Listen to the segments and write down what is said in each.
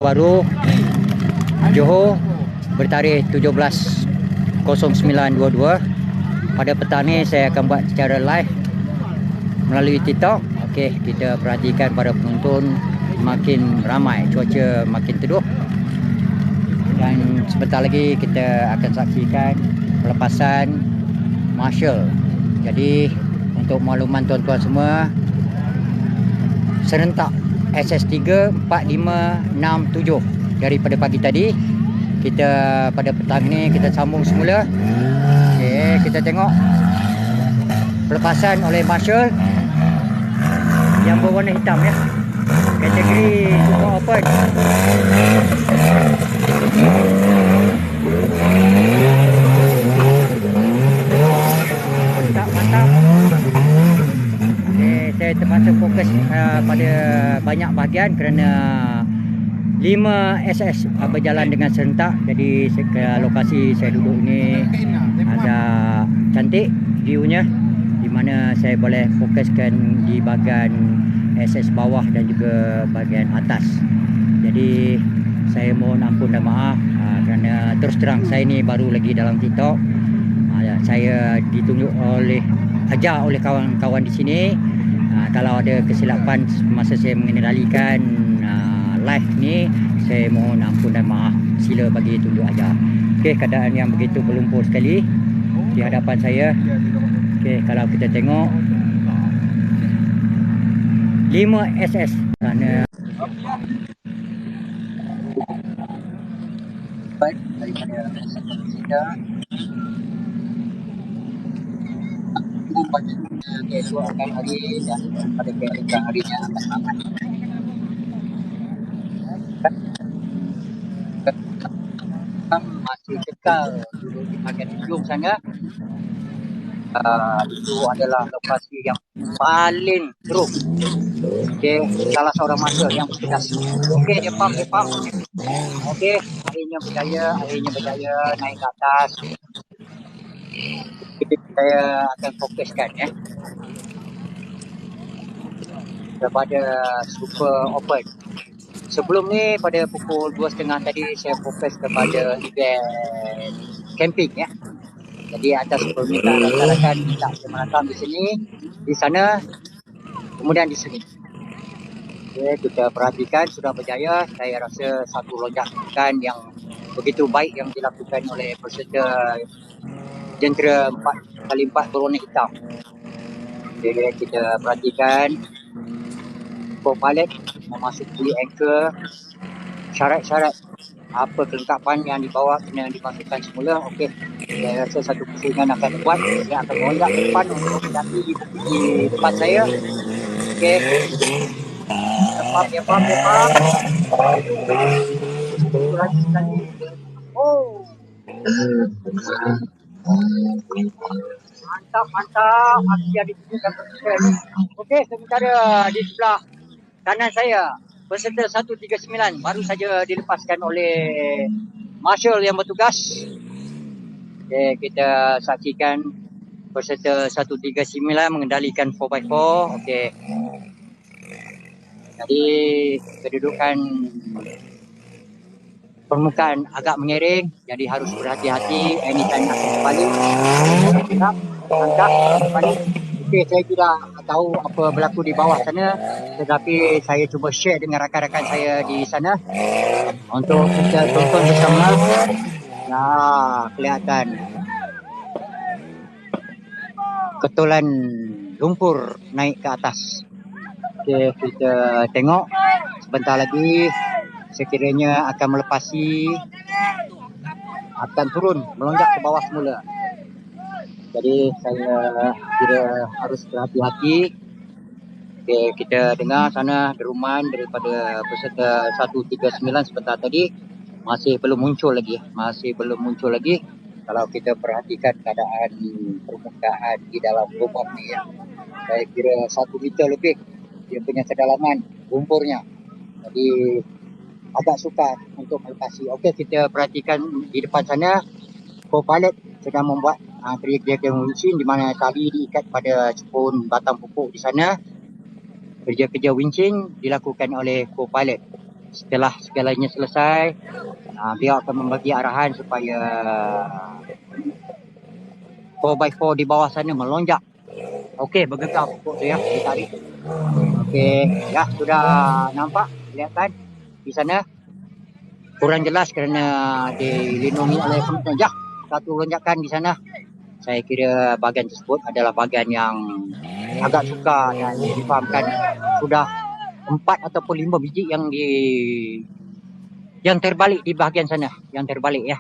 Baru Johor bertarikh 17.09.22. Pada petang ni saya akan buat secara live melalui TikTok. Okey, kita perhatikan para penonton makin ramai, cuaca makin teduh. Dan sebentar lagi kita akan saksikan pelepasan Marshal. Jadi untuk makluman tuan-tuan semua, serentak SS3 4567 daripada pagi tadi. Kita pada petang ni kita sambung semula. Okey, kita tengok pelepasan oleh Marshal yang berwarna hitam ya. Kategori super open. Mantap. Saya terpaksa fokus pada banyak bahagian kerana 5 SS berjalan dengan serentak. Jadi lokasi saya duduk ni agak cantik viewnya, di mana saya boleh fokuskan di bahagian SS bawah dan juga bahagian atas. Jadi saya mohon ampun dan maaf kerana terus terang saya ni baru lagi dalam TikTok. Saya ditunjuk ajar oleh kawan-kawan di sini. Kalau ada kesilapan masa saya mengendalikan live ni, saya mohon ampun dan maaf. Sila bagi tunjuk ajar. Okey, keadaan yang begitu berlumpur sekali di hadapan saya. Okey, kalau kita tengok 5 SS kerana daripada kita pada keesokan hari dan pada keesokan harinya akan aman. Masih kekal duduk di bahagian ujung sana. Itu adalah lokasi yang paling teruk. Okey, salah seorang Marshal yang bertugas. Okey, dia pump. Okey, akhirnya berjaya naik ke atas. Saya akan fokuskan ya kepada super open. Sebelum ni pada pukul 2.30 tadi saya fokus kepada event camping ya. Jadi atas permintaan rakan-rakan minta saya menatang di sini, di sana, kemudian di sini. Okay, kita perhatikan sudah berjaya. Saya rasa satu lonjakan yang begitu baik yang dilakukan oleh peserta jentera 4x4 berwarna hitam. Jadi kita perhatikan co-pilot memasuki anchor. Syarat-syarat apa kelengkapan yang dibawa kena dimasukkan semula. Okey, saya rasa satu pusingan akan buat. Saya akan melonjak ke depan untuk mendaki di depan saya. Okey, dia pump. Lagi sekali. Oh, mantap. Masih ada tunjukkan position. Okey, sementara di sebelah kanan saya peserta 139 baru saja dilepaskan oleh Marshal yang bertugas. Okay, kita saksikan peserta 139 mengendalikan 4x4. Okey. Jadi kedudukan permukaan agak mengiring, jadi harus berhati-hati. Anytime akan kembali. Langkah balik. Okey, saya tidak tahu apa berlaku di bawah sana, tetapi saya cuba share dengan rakan-rakan saya di sana untuk kita tonton bersama. Nah, kelihatan ketulan lumpur naik ke atas. Okey, kita tengok sebentar lagi sekiranya akan melepasi, akan turun, melonjak ke bawah semula. Jadi saya kira harus berhati-hati. Okey, kita dengar sana deruman daripada peserta 139 sebentar tadi masih belum muncul lagi. Kalau kita perhatikan keadaan permukaan di dalam lubang ni ya, saya kira 1 meter lebih dia punya kedalaman lumpurnya. Jadi agak sukar untuk melepasi. Okey, kita perhatikan di depan sana co-pilot sedang membuat kerja-kerja wincing di mana tali diikat pada cepun batang pokok di sana. Kerja-kerja wincing dilakukan oleh co-pilot. Setelah segalanya selesai, dia akan membagi arahan supaya 4x4 di bawah sana melonjak. Okey, bergegar pokok tu ya, ditarik. Okey, ya sudah nampak kelihatan di sana. Kurang jelas kerana dilindungi oleh pemerintah. Ya, satu lonjakan di sana. Saya kira bahagian tersebut adalah bahagian yang agak sukar dan difahamkan sudah 4 ataupun 5 biji yang terbalik di bahagian sana, yang terbalik ya.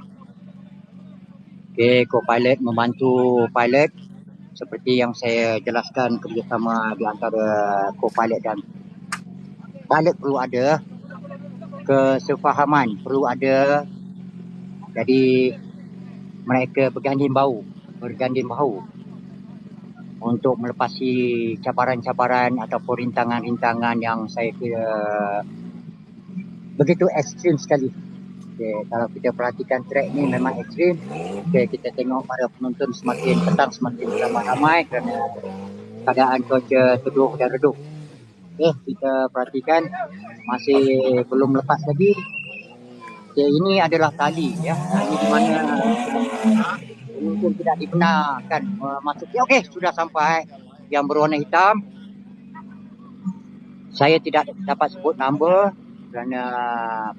Okey, co-pilot membantu pilot seperti yang saya jelaskan, kerjasama di antara co-pilot dan pilot perlu ada, kesefahaman perlu ada. Jadi mereka berganding bahu untuk melepasi cabaran-cabaran ataupun rintangan-rintangan yang saya kira begitu ekstrim sekali. Okay, kalau kita perhatikan trek ni memang ekstrim. Okay, kita tengok para penonton semakin petang semakin ramai-ramai kerana keadaan cuaca teduh dan redup. Okay, kita perhatikan masih belum lepas lagi. Okay, ini adalah tali ya. Ini di mana penonton tidak dibenarkan memasuki. Okey, sudah sampai yang berwarna hitam. Saya tidak dapat sebut nama kerana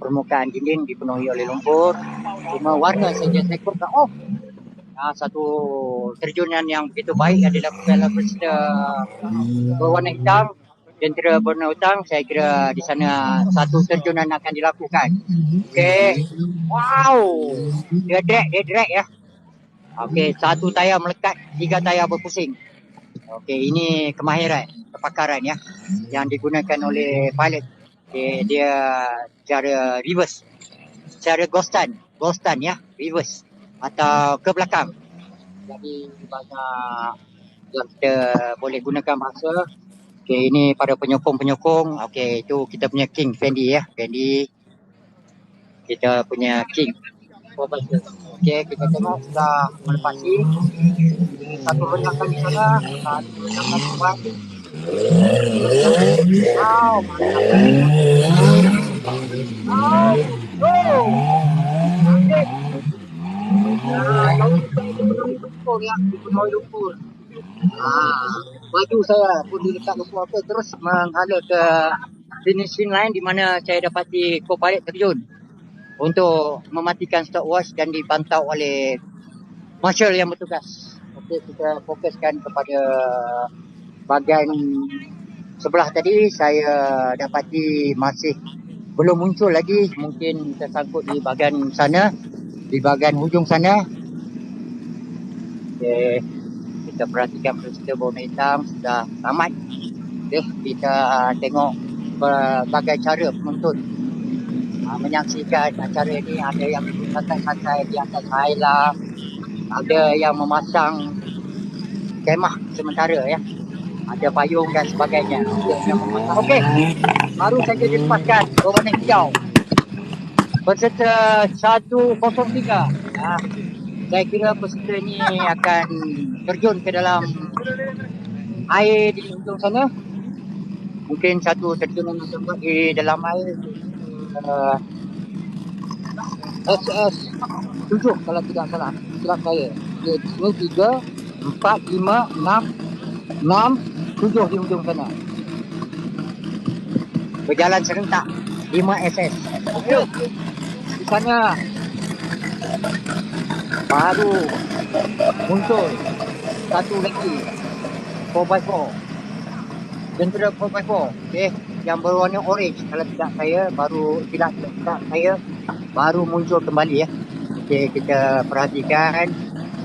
permukaan dinding dipenuhi oleh lumpur. Cuma warna saja saya kurang. Satu terjunan yang begitu baik adalah Piala Presiden berwarna hitam. Jentera berwarna hitam, saya kira di sana satu terjunan akan dilakukan. Okey. Wow. Dia drag ya. Okey, satu tayar melekat, 3 tayar berpusing. Okey, ini kemahiran, kepakaran ya yang digunakan oleh pilot. Okay, dia cara reverse, cara ghostan ya, reverse atau ke belakang. Jadi banyak yang kita boleh gunakan bahasa. Okay, ini pada penyokong. Okay, itu kita punya king Fendi ya, Fendi. Kita punya king. Okay, kita tengok sudah melepasi satu rendakan di sana, satu rendakan di bawah. Wow, lumpur. Baju saya pun diletak lumpur apa terus menghala ke finishing line di mana saya dapati co-pilot terjun untuk mematikan stopwatch dan dipantau oleh marshal yang bertugas. Okey, kita fokuskan kepada bahagian sebelah tadi. Saya dapati masih belum muncul lagi, mungkin tersangkut di bahagian sana, di bahagian hujung sana. Okey, kita perhatikan peristiwa berwarna hitam sudah tamat. Okey, kita tengok berbagai cara penonton menyaksikan acara ini. Ada yang santai-santai di atas highland, ada yang memasang kemah sementara ya, ada payung dan sebagainya. Okey, baru saja dilepaskan berwarna hijau peserta 103. Saya kira peserta ini akan terjun ke dalam air di ujung sana. Mungkin satu terjunan tersebut di dalam air SS 7 kalau tidak salah, silap saya. Di sini 3, 4, 5, 6, 7 di ujung sana. Berjalan serentak 5 SS. Okey. Di sana baru muncul satu lagi 4x4. Jentera 4x4. Okey, yang berwarna orange kalau tidak saya baru muncul kembali ya. Okey, kita perhatikan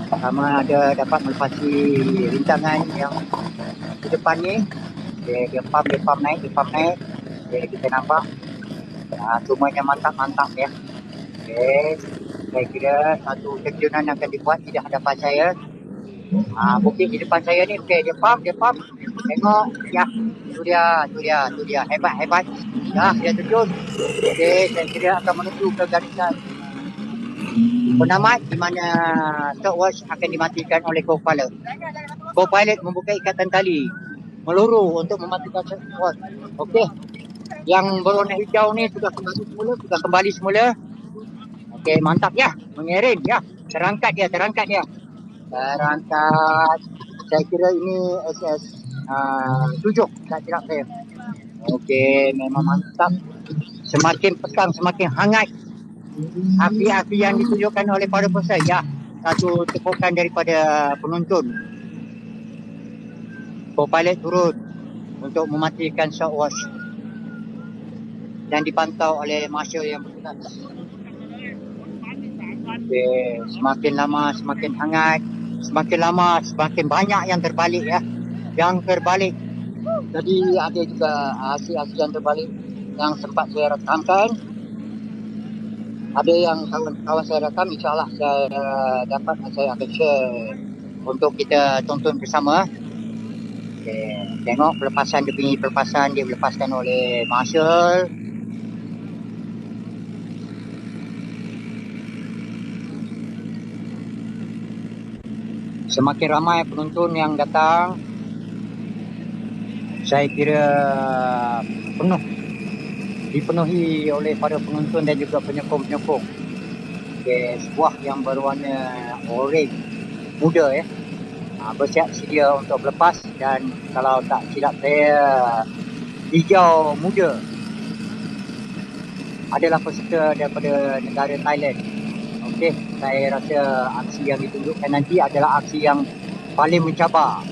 sama ada dapat melepasi rintangan yang di depan ni. Okey, dia pump naik. Okey, kita nampak semuanya mantap ya. Okey, saya kira satu terjunan akan dibuat di hadapan saya. Bukit di depan saya ni. Okey, dia pump. Tengok ya, tu dia. Hebat. Dah dia terjun. Okey, saya kira akan menuju ke garisan penamat di mana stopwatch akan dimatikan oleh co-pilot. Co-pilot membuka ikatan tali meluru untuk mematikan stopwatch. Okey. Yang berwarna hijau ni sudah kembali semula. Okey, mantap ya. Mengerin ya. Terangkat dia. Terangkat. Saya kira ini SS 7, tak silap saya. Okey, memang mantap. Semakin petang semakin hangat api-api yang ditunjukkan oleh para peserta. Ya, satu tepukan daripada penonton. Co-pilot turun untuk mematikan stopwatch dan dipantau oleh marshal yang bertugas. Okay. Semakin lama semakin hangat, semakin lama semakin banyak yang terbalik ya. Yang terbalik. Jadi ada juga aksi-aksi yang terbalik yang sempat saya rekamkan. Ada yang kawan-kawan saya rekam, insyaAllah saya akan share untuk kita tonton bersama. Okay. Tengok pelepasan dia dilepaskan oleh marshal. Semakin ramai penonton yang datang, saya kira dipenuhi oleh para penonton dan juga penyokong-penyokong. Okay, sebuah yang berwarna orange muda ya. Bersiap sedia untuk berlepas, dan kalau tak silap saya, hijau muda adalah peserta daripada negara Thailand. Okey, saya rasa aksi yang ditunjukkan nanti adalah aksi yang paling mencabar,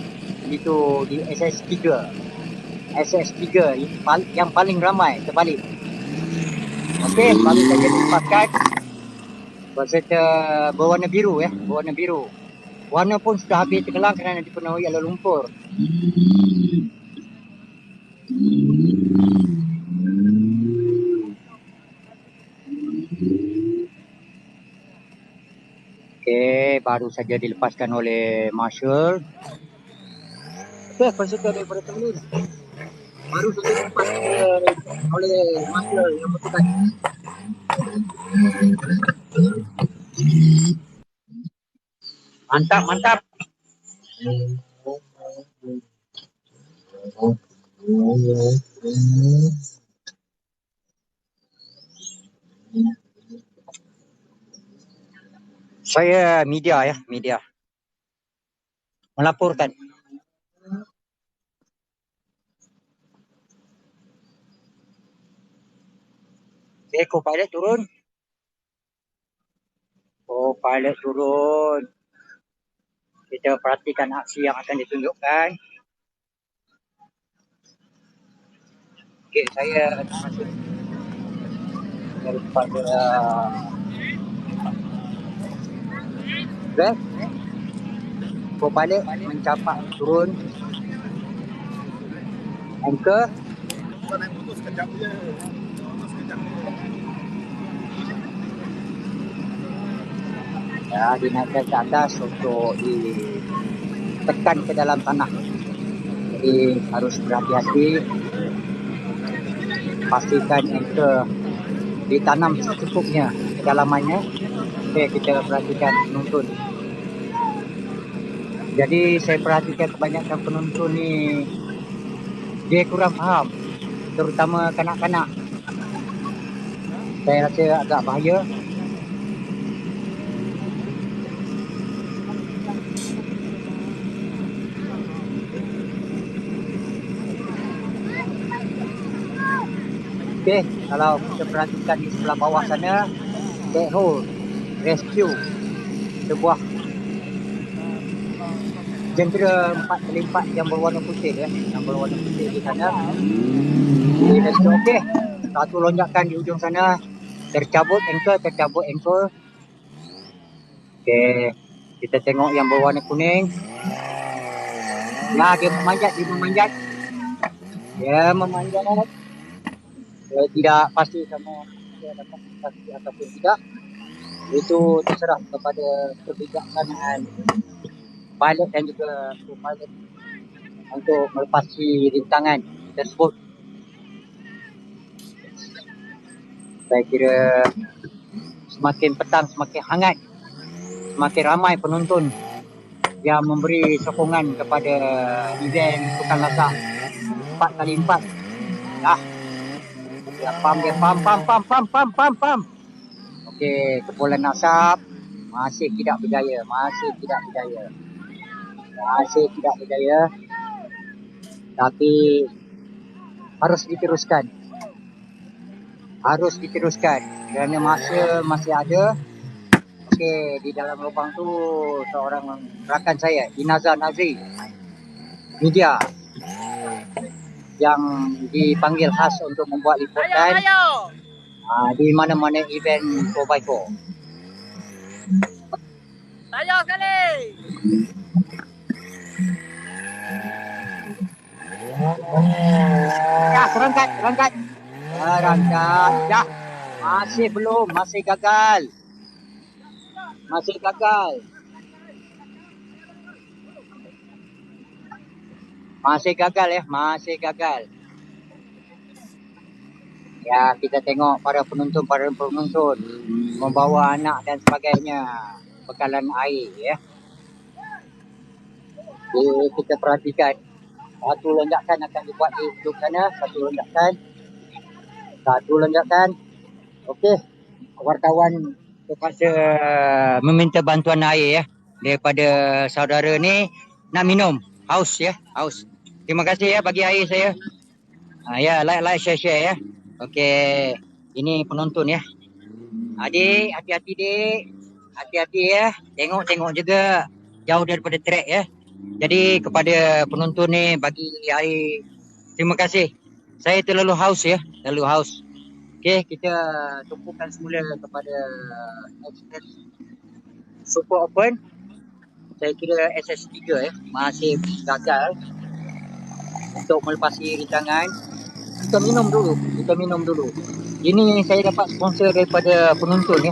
iaitu di SS3. SS3 yang paling ramai terbalik. Okey, baru saja dilepaskan peserta berwarna biru ya, berwarna biru. Warna pun sudah habis tenggelam kerana dipenuhi oleh lumpur. Okey, baru saja dilepaskan oleh marshal. Okey, peserta daripada Thailand baru saja dilepaskan oleh marshal yang bertugas. Mantap. Saya media melaporkan. Co-pilot turun. Kita perhatikan aksi yang akan ditunjukkan. Okey, saya masuk daripada co-pilot mencapak turun anchor. Ya, dinaikkan ke atas untuk ditekan ke dalam tanah. Jadi harus berhati-hati. Pastikan anchor ditanam secukupnya kedalamannya. Okey, kita perhatikan penonton. Jadi saya perhatikan kebanyakan penonton ni dia kurang faham, terutama kanak-kanak. Saya rasa agak bahaya. Okey, kalau kita perhatikan di sebelah bawah sana, backhoe rescue sebuah jentera 4x4 yang berwarna putih ya, di sana. Okey, satu lonjakan di ujung sana, tercabut anchor. Okey, kita tengok yang berwarna kuning. Nah, dia memanjat. Saya tidak pasti sama dia dapat pasti ataupun tidak. Itu terserah kepada kebijaksanaan pilot dan juga co-pilot untuk melepasi rintangan tersebut. Saya kira semakin petang semakin hangat, semakin ramai penonton yang memberi sokongan kepada event Sukan Lazak 4x4. Ya, pam dia, pam. Okey, kepulan asap masih tidak berjaya, tapi harus diteruskan kerana masa masih ada. Okey, di dalam lubang tu seorang rakan saya, Inaza Nazri, media yang dipanggil khas untuk membuat liputan di mana-mana event 4x4. Tayo sekali. Ya, terangkat. Ya, masih gagal. Masih gagal. Ya, kita tengok para penonton membawa anak dan sebagainya, bekalan air ya. Jadi, kita perhatikan satu lonjakan akan dibuat di ujung sana, satu lonjakan. Okey, wartawan terpaksa meminta bantuan air ya daripada saudara ni, nak minum, haus. Terima kasih ya bagi air saya. Ya, like share ya. Okey, ini penonton ya. Adik, hati-hati dik. Hati-hati ya. Tengok juga jauh daripada trek ya. Jadi kepada penonton ni bagi air, terima kasih. Saya terlalu haus. Okey, kita tumpukan semula kepada SS Super Open. Saya kira SS3 ya, masih gagal untuk melepasi rintangan. Kita minum dulu. Ini saya dapat sponsor daripada penonton ya.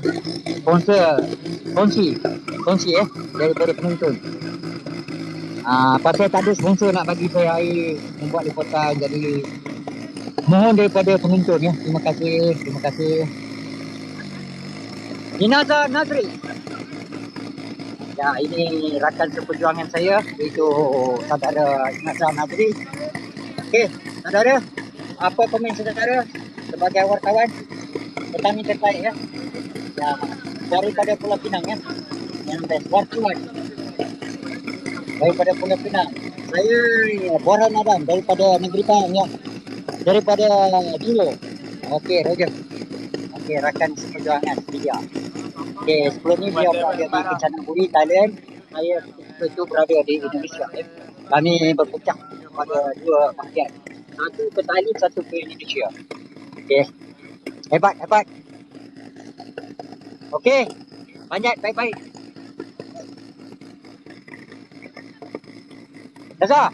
Kongsi ya daripada penonton. Pasal tak ada sponsor nak bagi saya air membuat liputan, jadi mohon daripada penonton ya. Terima kasih. Inaza Nazri. Ya, ini rakan seperjuangan saya, iaitu saudara Inaza Nazri. Okey, saudara, apa komen saudara sebagai wartawan petani terbaik ya? Ya, daripada Pulau Pinang ya. Yang best wartawan daripada Pulau Pinang. Saya Borhan Adam daripada Negeri Pahang ya. Daripada Dilo. Okey, Roger. Okey, rakan seperjuangan dia. Okey, sebelum ni dia berada di Kencana Buri, Thailand. Saya ketika itu berada di Indonesia. Kami berpecah pada dua bahagian. Satu ke Thailand, satu ke Indonesia. Okey. Hebat. Okey. Panjat baik-baik. Daza.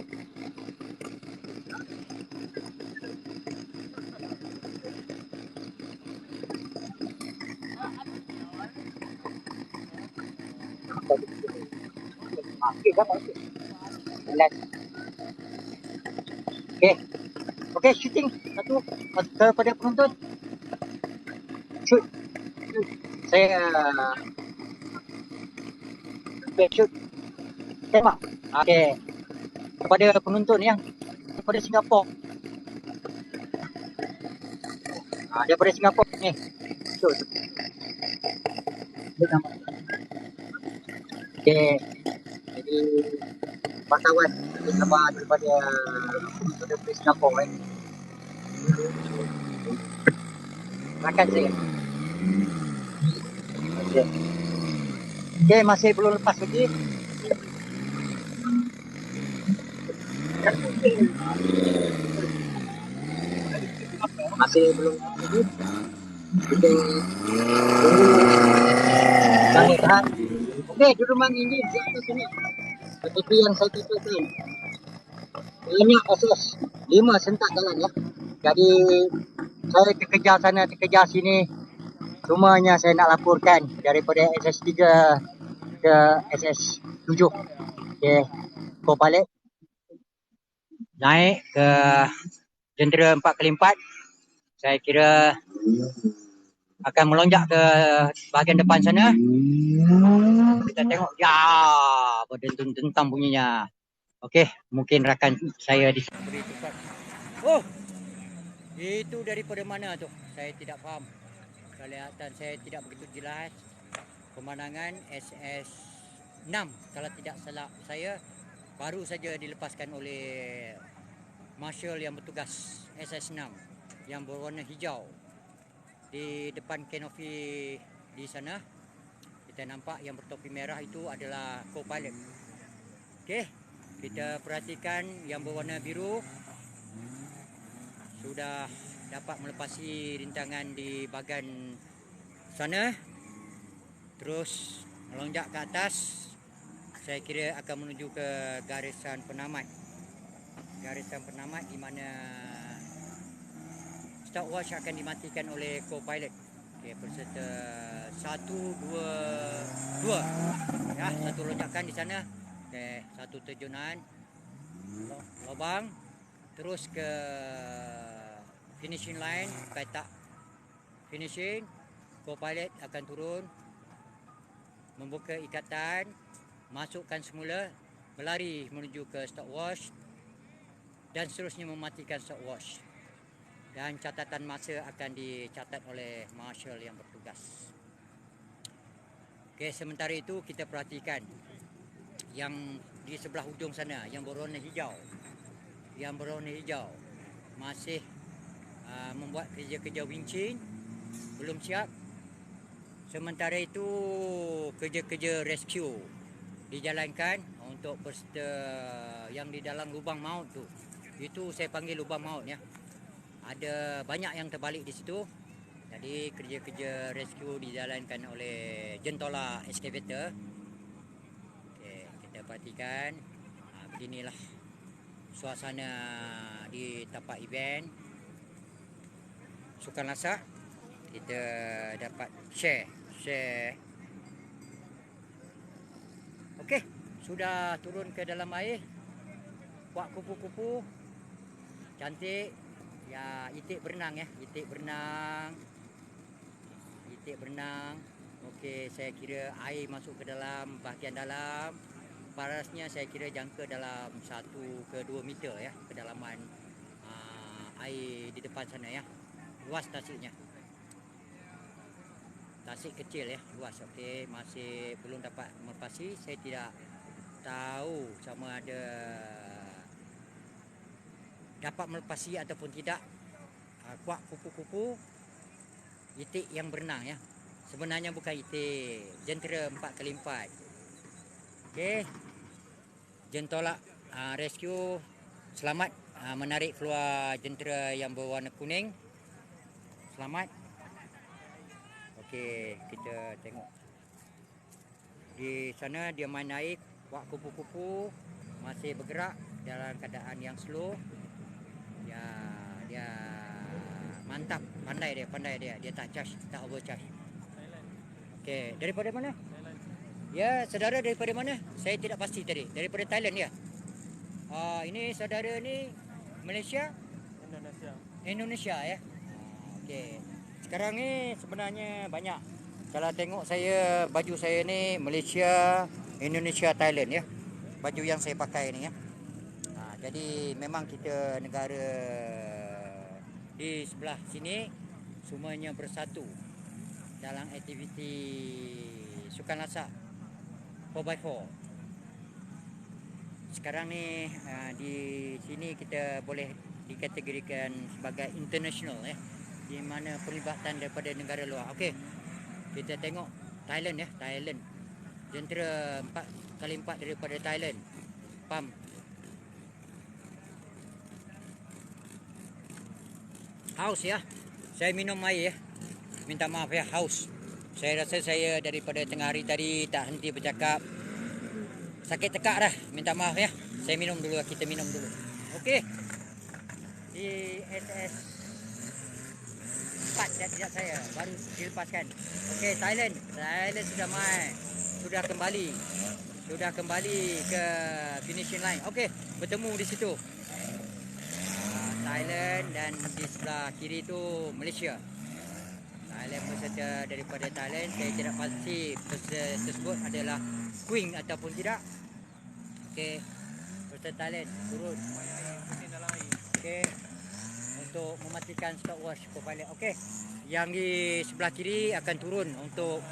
Okey, shooting satu kepada penonton. Shoot. Saya shoot. Tembak. Okey. Kepada penonton ya, daripada Singapura. Daripada Singapura ni. Shoot. Okey. Jadi wartawan sabar daripada Singapura rakan saya. Okey, masih belum lepas lagi. Masih belum lagi. Kita tahan. Okey, duduman ini siapa sini? Seperti yang saya katakan, banyak SS 5 sentak jalan ya. Jadi saya terkejar sana terkejar sini. Cumanya saya nak laporkan daripada SS3 ke SS7. Okey, kau balik naik ke jentera 4x4. Saya kira akan melonjak ke bahagian depan sana. Kita tengok ya, berdentang bunyinya. Okey, mungkin rakan saya di Itu daripada mana tu? Saya tidak faham. Kelihatan saya tidak begitu jelas. Pemandangan SS6 kalau tidak salah saya baru saja dilepaskan oleh marshal yang bertugas SS6 yang berwarna hijau. Di depan kanopi di sana kita nampak yang bertopi merah itu adalah co-pilot. Okey, kita perhatikan yang berwarna biru sudah dapat melepasi rintangan di bahagian sana, terus melonjak ke atas. Saya kira akan menuju ke garisan penamat di mana stopwatch akan dimatikan oleh co-pilot. Okey, peserta 1, 2, 2 ya, satu lonjakan di sana. Okey, satu terjunan lubang, terus ke finishing line, petak finishing. Co-pilot akan turun, membuka ikatan, masukkan semula, berlari menuju ke stopwatch dan seterusnya mematikan stopwatch. Dan catatan masa akan dicatat oleh marshal yang bertugas. Okey, sementara itu kita perhatikan yang di sebelah hujung sana yang berwarna hijau. Yang berwarna hijau masih membuat kerja-kerja wincing, belum siap. Sementara itu kerja-kerja rescue dijalankan untuk peserta yang di dalam lubang maut tu. Itu saya panggil lubang maut ya. Ada banyak yang terbalik di situ. Jadi kerja-kerja rescue dijalankan oleh jentola excavator. Okey, kita perhatikan beginilah suasana di tapak event Sukan Lasak. Kita dapat share. Okey, sudah turun ke dalam air. Kuat kupu-kupu cantik ya, itik berenang ya, itik berenang. Okey, saya kira air masuk ke dalam bahagian dalam. Parasnya saya kira jangka dalam 1 ke 2 meter ya, kedalaman air di depan sana ya. Luas tasiknya. Tasik kecil ya, luas. Okey, masih belum dapat melepasi. Saya tidak tahu sama ada dapat melepasi ataupun tidak. Kuak kupu-kupu, itik yang berenang ya. Sebenarnya bukan itik, jentera 4x4. Okey, jentola rescue selamat menarik keluar jentera yang berwarna kuning. Selamat. Okey, kita tengok di sana dia main naik. Kuak kupu-kupu masih bergerak dalam keadaan yang slow. Ya, dia mantap, pandai dia. Dia tak charge, tak overcharge. Okey, daripada mana? Thailand. Ya, saudara daripada mana? Saya tidak pasti tadi. Daripada Thailand ya. Ini saudara ni Malaysia? Indonesia ya. Okey. Sekarang ni sebenarnya banyak. Kalau tengok saya, baju saya ni Malaysia, Indonesia, Thailand ya. Baju yang saya pakai ni ya. Jadi memang kita negara di sebelah sini semuanya bersatu dalam aktiviti Sukan Lasak 4x4. Sekarang ni di sini kita boleh dikategorikan sebagai international ya, di mana perlibatan daripada negara luar. Okey, kita tengok Thailand ya, Thailand. Jentera 4x4 daripada Thailand. Pam. Haus ya. Saya minum air ya. Minta maaf ya, haus. Saya rasa saya daripada tengah hari tadi tak henti bercakap. Sakit tekak dah. Minta maaf ya. Saya minum dulu, kita minum dulu. Okey. Di SS 4 dan tidak saya baru dilepaskan. Okey, Thailand sudah main. Sudah kembali ke finishing line. Okey, bertemu di situ. Thailand dan di sebelah kiri itu Malaysia. Thailand peserta daripada Thailand, saya tidak pasti peserta tersebut adalah Queen ataupun tidak. Okey, peserta Thailand turun. Okey, untuk mematikan stop watch co-pilot. Okey. Yang di sebelah kiri akan turun untuk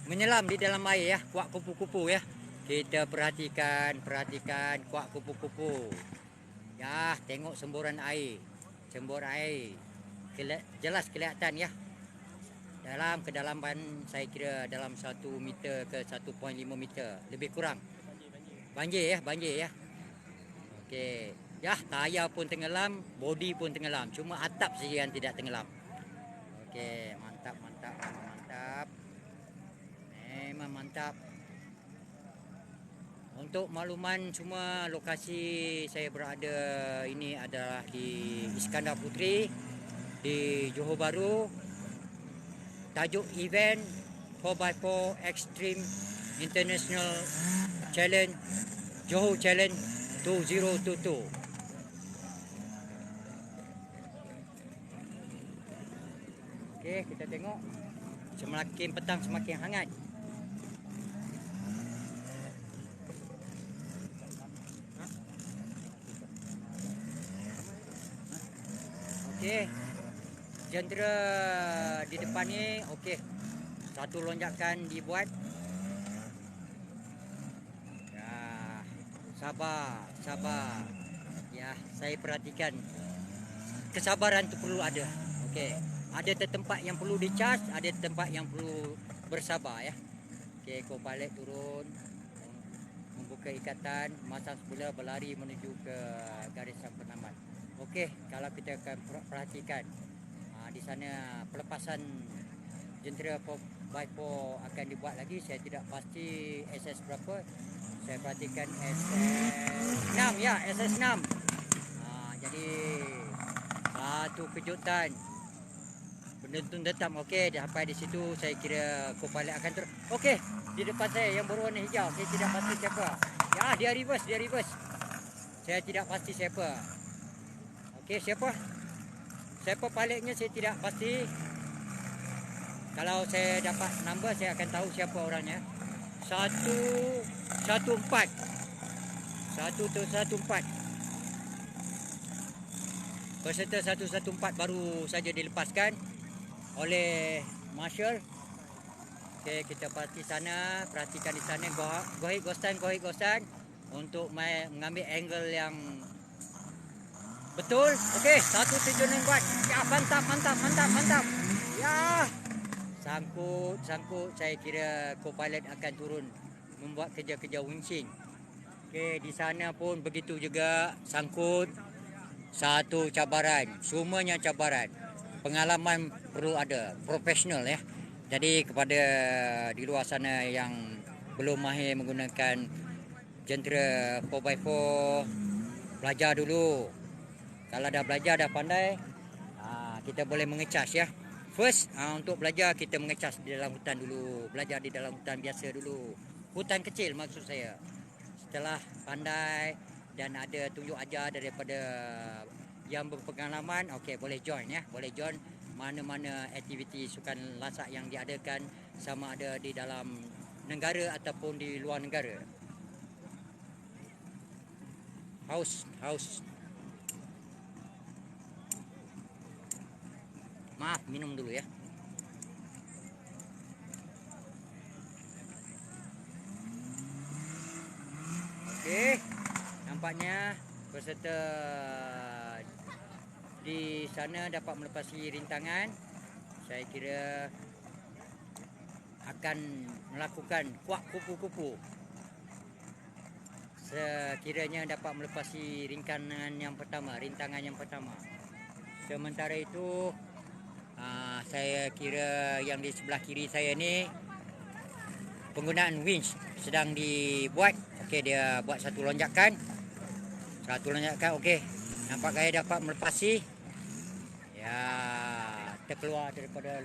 menyelam di dalam air ya, kuak kupu-kupu ya. Kita perhatikan kuak kupu-kupu. Ya, tengok semburan air. Sembur air. Jelas kelihatan ya. Dalam kedalaman saya kira dalam 1 meter ke 1.5 meter, lebih kurang. Banjir ya. Okey. Ya, tayar pun tenggelam, bodi pun tenggelam. Cuma atap saja yang tidak tenggelam. Okey, mantap. Memang mantap. Untuk makluman semua, lokasi saya berada ini adalah di Iskandar Puteri, di Johor Bahru. Tajuk event 4x4 Extreme International Challenge Johor Challenge 2022. Okey, kita tengok semakin petang semakin hangat. Okey. Jentera di depan ni okey. Satu lonjakan dibuat. Ya, sabar. Ya, saya perhatikan kesabaran tu perlu ada. Okey. Ada tempat yang perlu dicas, ada tempat yang perlu bersabar ya. Okey, co-pilot turun, membuka ikatan, masang semula berlari menuju ke garisan penamat. Okey, kalau kita akan perhatikan di sana pelepasan jentera 4x4 akan dibuat lagi. Saya tidak pasti SS berapa. Saya perhatikan SS6 ya, SS6. Jadi satu kejutan. Penonton tetap okey, sampai di situ saya kira co-pilot akan terus. Okey, di depan saya yang berwarna hijau, saya tidak pasti siapa. Ya, dia reverse. Saya tidak pasti siapa. Okey, siapa pilotnya saya tidak pasti. Kalau saya dapat nombor saya akan tahu siapa orangnya. 114. Peserta 114 baru saja dilepaskan oleh Marshal. Okey, kita perhatikan di sana gohik gostan untuk mengambil angle yang betul. Okey, 176 kuat. Ya, mantap. Ya. Sangkut. Saya kira co-pilot akan turun membuat kerja-kerja winching. Okey, di sana pun begitu juga, sangkut. Satu cabaran, semuanya cabaran. Pengalaman perlu ada, profesional ya. Jadi kepada di luar sana yang belum mahir menggunakan jentera 4x4, belajar dulu. Kalau dah belajar, dah pandai, kita boleh mengecas ya. First, untuk belajar kita mengecas di dalam hutan dulu. Belajar di dalam hutan biasa dulu. Hutan kecil maksud saya. Setelah pandai dan ada tunjuk ajar daripada yang berpengalaman, okey, boleh join ya. Boleh join mana-mana aktiviti sukan lasak yang diadakan, sama ada di dalam negara ataupun di luar negara. Haus. Maaf, minum dulu ya. Okey, nampaknya peserta di sana dapat melepasi rintangan. Saya kira akan melakukan kuak kupu-kupu. Sekiranya dapat melepasi rintangan yang pertama. Sementara itu, saya kira yang di sebelah kiri saya ni penggunaan winch sedang dibuat. Okey, dia buat satu lonjakan. Okey, nampak gaya dapat melepasi. Ya, terkeluar daripada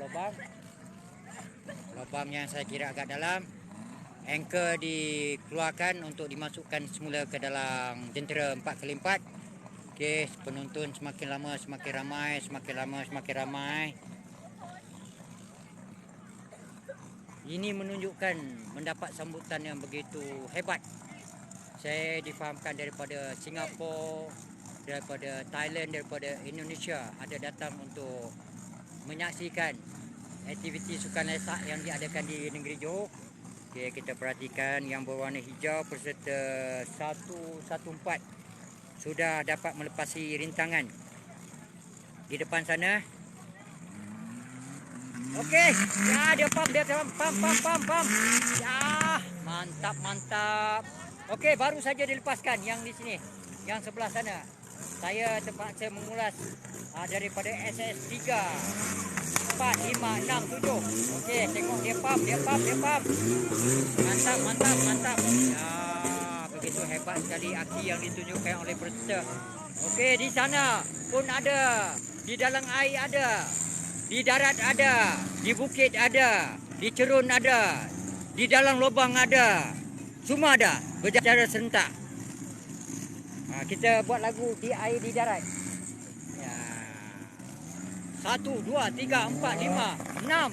lubang yang saya kira agak dalam. Anchor dikeluarkan untuk dimasukkan semula ke dalam jentera 4x4. Okey, penonton semakin lama semakin ramai. Ini menunjukkan mendapat sambutan yang begitu hebat. Saya difahamkan daripada Singapura, daripada Thailand, daripada Indonesia ada datang untuk menyaksikan aktiviti sukan lesak yang diadakan di negeri Johor. Okay, kita perhatikan yang berwarna hijau peserta 114 sudah dapat melepasi rintangan di depan sana. Okey, ya dia pam. Ya, mantap. Okey, baru saja dilepaskan yang di sini, yang sebelah sana. Saya terpaksa mengulas daripada SS 3, 4, 5, 6, 7. Okey, tengok dia pam. Mantap. Ya, begitu hebat sekali aksi yang ditunjukkan oleh peserta. Okey, di sana pun ada, di dalam air ada, di darat ada, di bukit ada, di cerun ada, di dalam lubang ada, semua ada, berjalan serentak. Kita buat lagu di air di darat. Ya. 1, 2, 3, 4, 5, 6,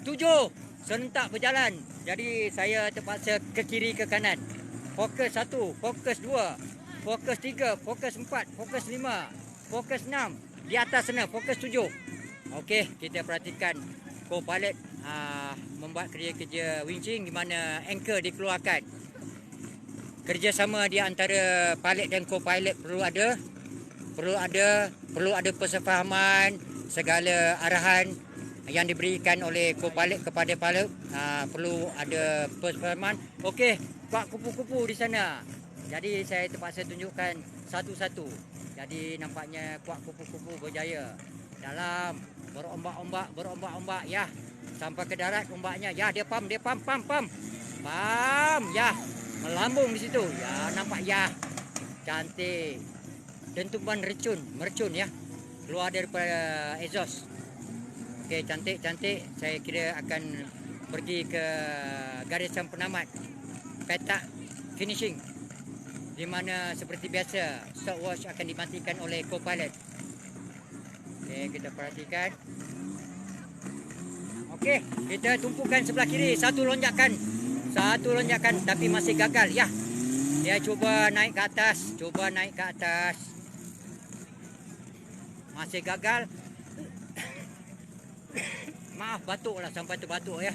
7 serentak berjalan. Jadi saya terpaksa ke kiri ke kanan. Fokus 1, fokus 2, fokus 3, fokus 4, fokus 5, fokus 6. Di atas sana fokus 7. Okey, kita perhatikan co-pilot membuat kerja-kerja winching di mana anchor dikeluarkan. Kerjasama di antara pilot dan co-pilot perlu ada persefahaman, segala arahan yang diberikan oleh co-pilot kepada pilot perlu ada persefahaman. Okey, kuat kupu-kupu di sana. Jadi saya terpaksa tunjukkan satu-satu. Jadi nampaknya kuat kupu-kupu berjaya dalam berombak-ombak ya, sampai ke darat ombaknya. Ya, dia pam ya, melambung di situ ya, nampak ya, cantik. Dentuman mercun ya, keluar daripada exhaust. Okey, cantik. Saya kira akan pergi ke garisan penamat, petak finishing, di mana seperti biasa stopwatch akan dimatikan oleh co-pilot. Okey, kita perhatikan. Okey, kita tumpukan sebelah kiri. Satu lonjakan tapi masih gagal ya. Dia cuba naik ke atas. Masih gagal. Maaf, batuklah, sampai terbatuk ya.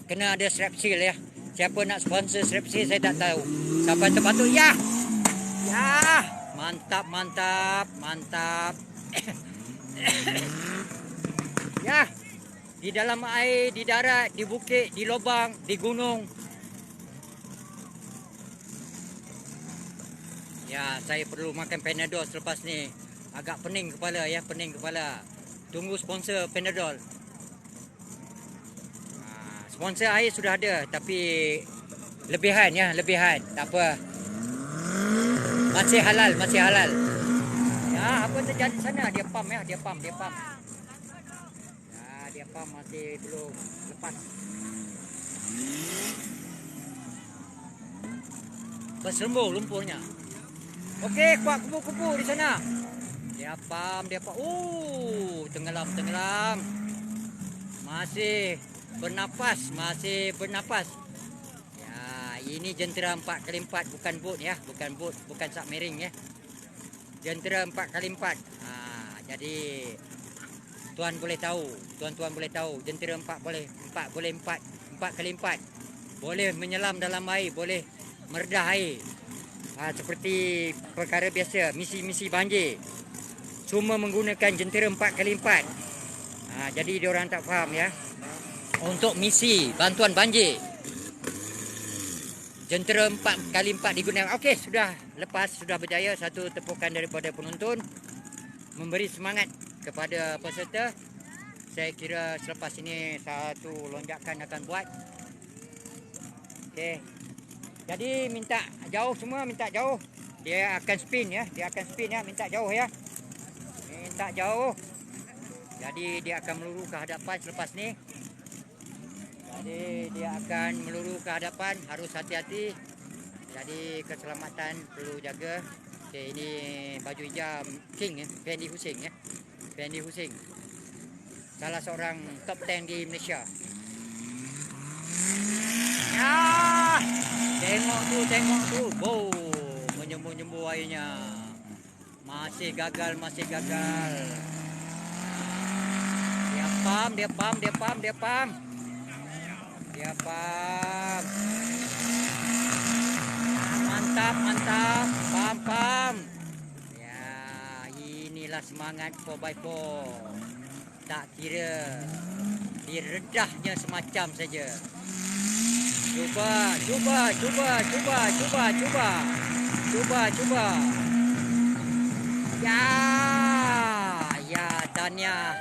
Kena ada strepsil ya. Siapa nak sponsor strepsil saya tak tahu. Sampai terbatuk ya. Ya, mantap. Ya, di dalam air, di darat, di bukit, di lubang, di gunung. Ya, saya perlu makan Panadol selepas ni. Agak pening kepala. Tunggu sponsor Panadol. Sponsor air sudah ada, tapi lebihan. Tak apa. Masih halal. Ya, apa terjadi sana? Dia pam. Ya, dia pam masih belum lepas. Berserembung lumpurnya. Okey, kuat kupu-kupu di sana. Dia pam. Tenggelam. Masih bernapas. Ya, ini jentera 4x4, bukan bot ya, bukan submarine ya. Jentera 4x4. Jadi tuan boleh tahu, jentera 4x4 boleh menyelam dalam air, boleh meredah air. Seperti perkara biasa, misi banjir, cuma menggunakan jentera 4x4. Jadi diorang tak faham ya. Untuk misi bantuan banjir, jentera 4x4 digunakan. Okey, sudah lepas, sudah berjaya. Satu tepukan daripada penonton, memberi semangat kepada peserta. Saya kira selepas ini satu lonjakan akan buat. Okey. Jadi minta jauh semua, Dia akan spin ya, minta jauh ya. Minta jauh. Jadi dia akan meluru ke hadapan selepas ni. Harus hati-hati. Jadi keselamatan perlu jaga. Okey, ini baju hijau King ya, Fendi Hussein. Salah seorang top 10 di Malaysia. Ya, tengok tu. Menyembuh. lembu airnya. Masih gagal, masih gagal. Dia pam. Mantap. Pam. Ya, inilah semangat 4x4. Tak kira diredahnya semacam saja. Cuba. Ya, tahniah.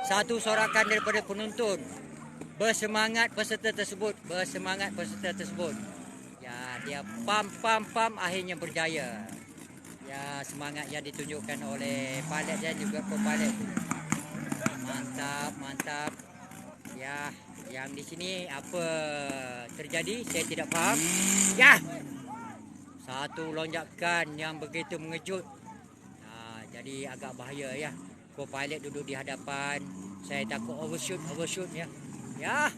Satu sorakan daripada penonton. Bersemangat peserta tersebut. Ya, dia pam, akhirnya berjaya. Ya, semangat yang ditunjukkan oleh pilot dan juga co-pilot. Mantap. Ya, yang di sini apa terjadi saya tidak faham. Ya. Satu lonjakan yang begitu mengejut. Jadi agak bahaya ya. Co-pilot duduk di hadapan. Saya takut overshoot ya. Ya.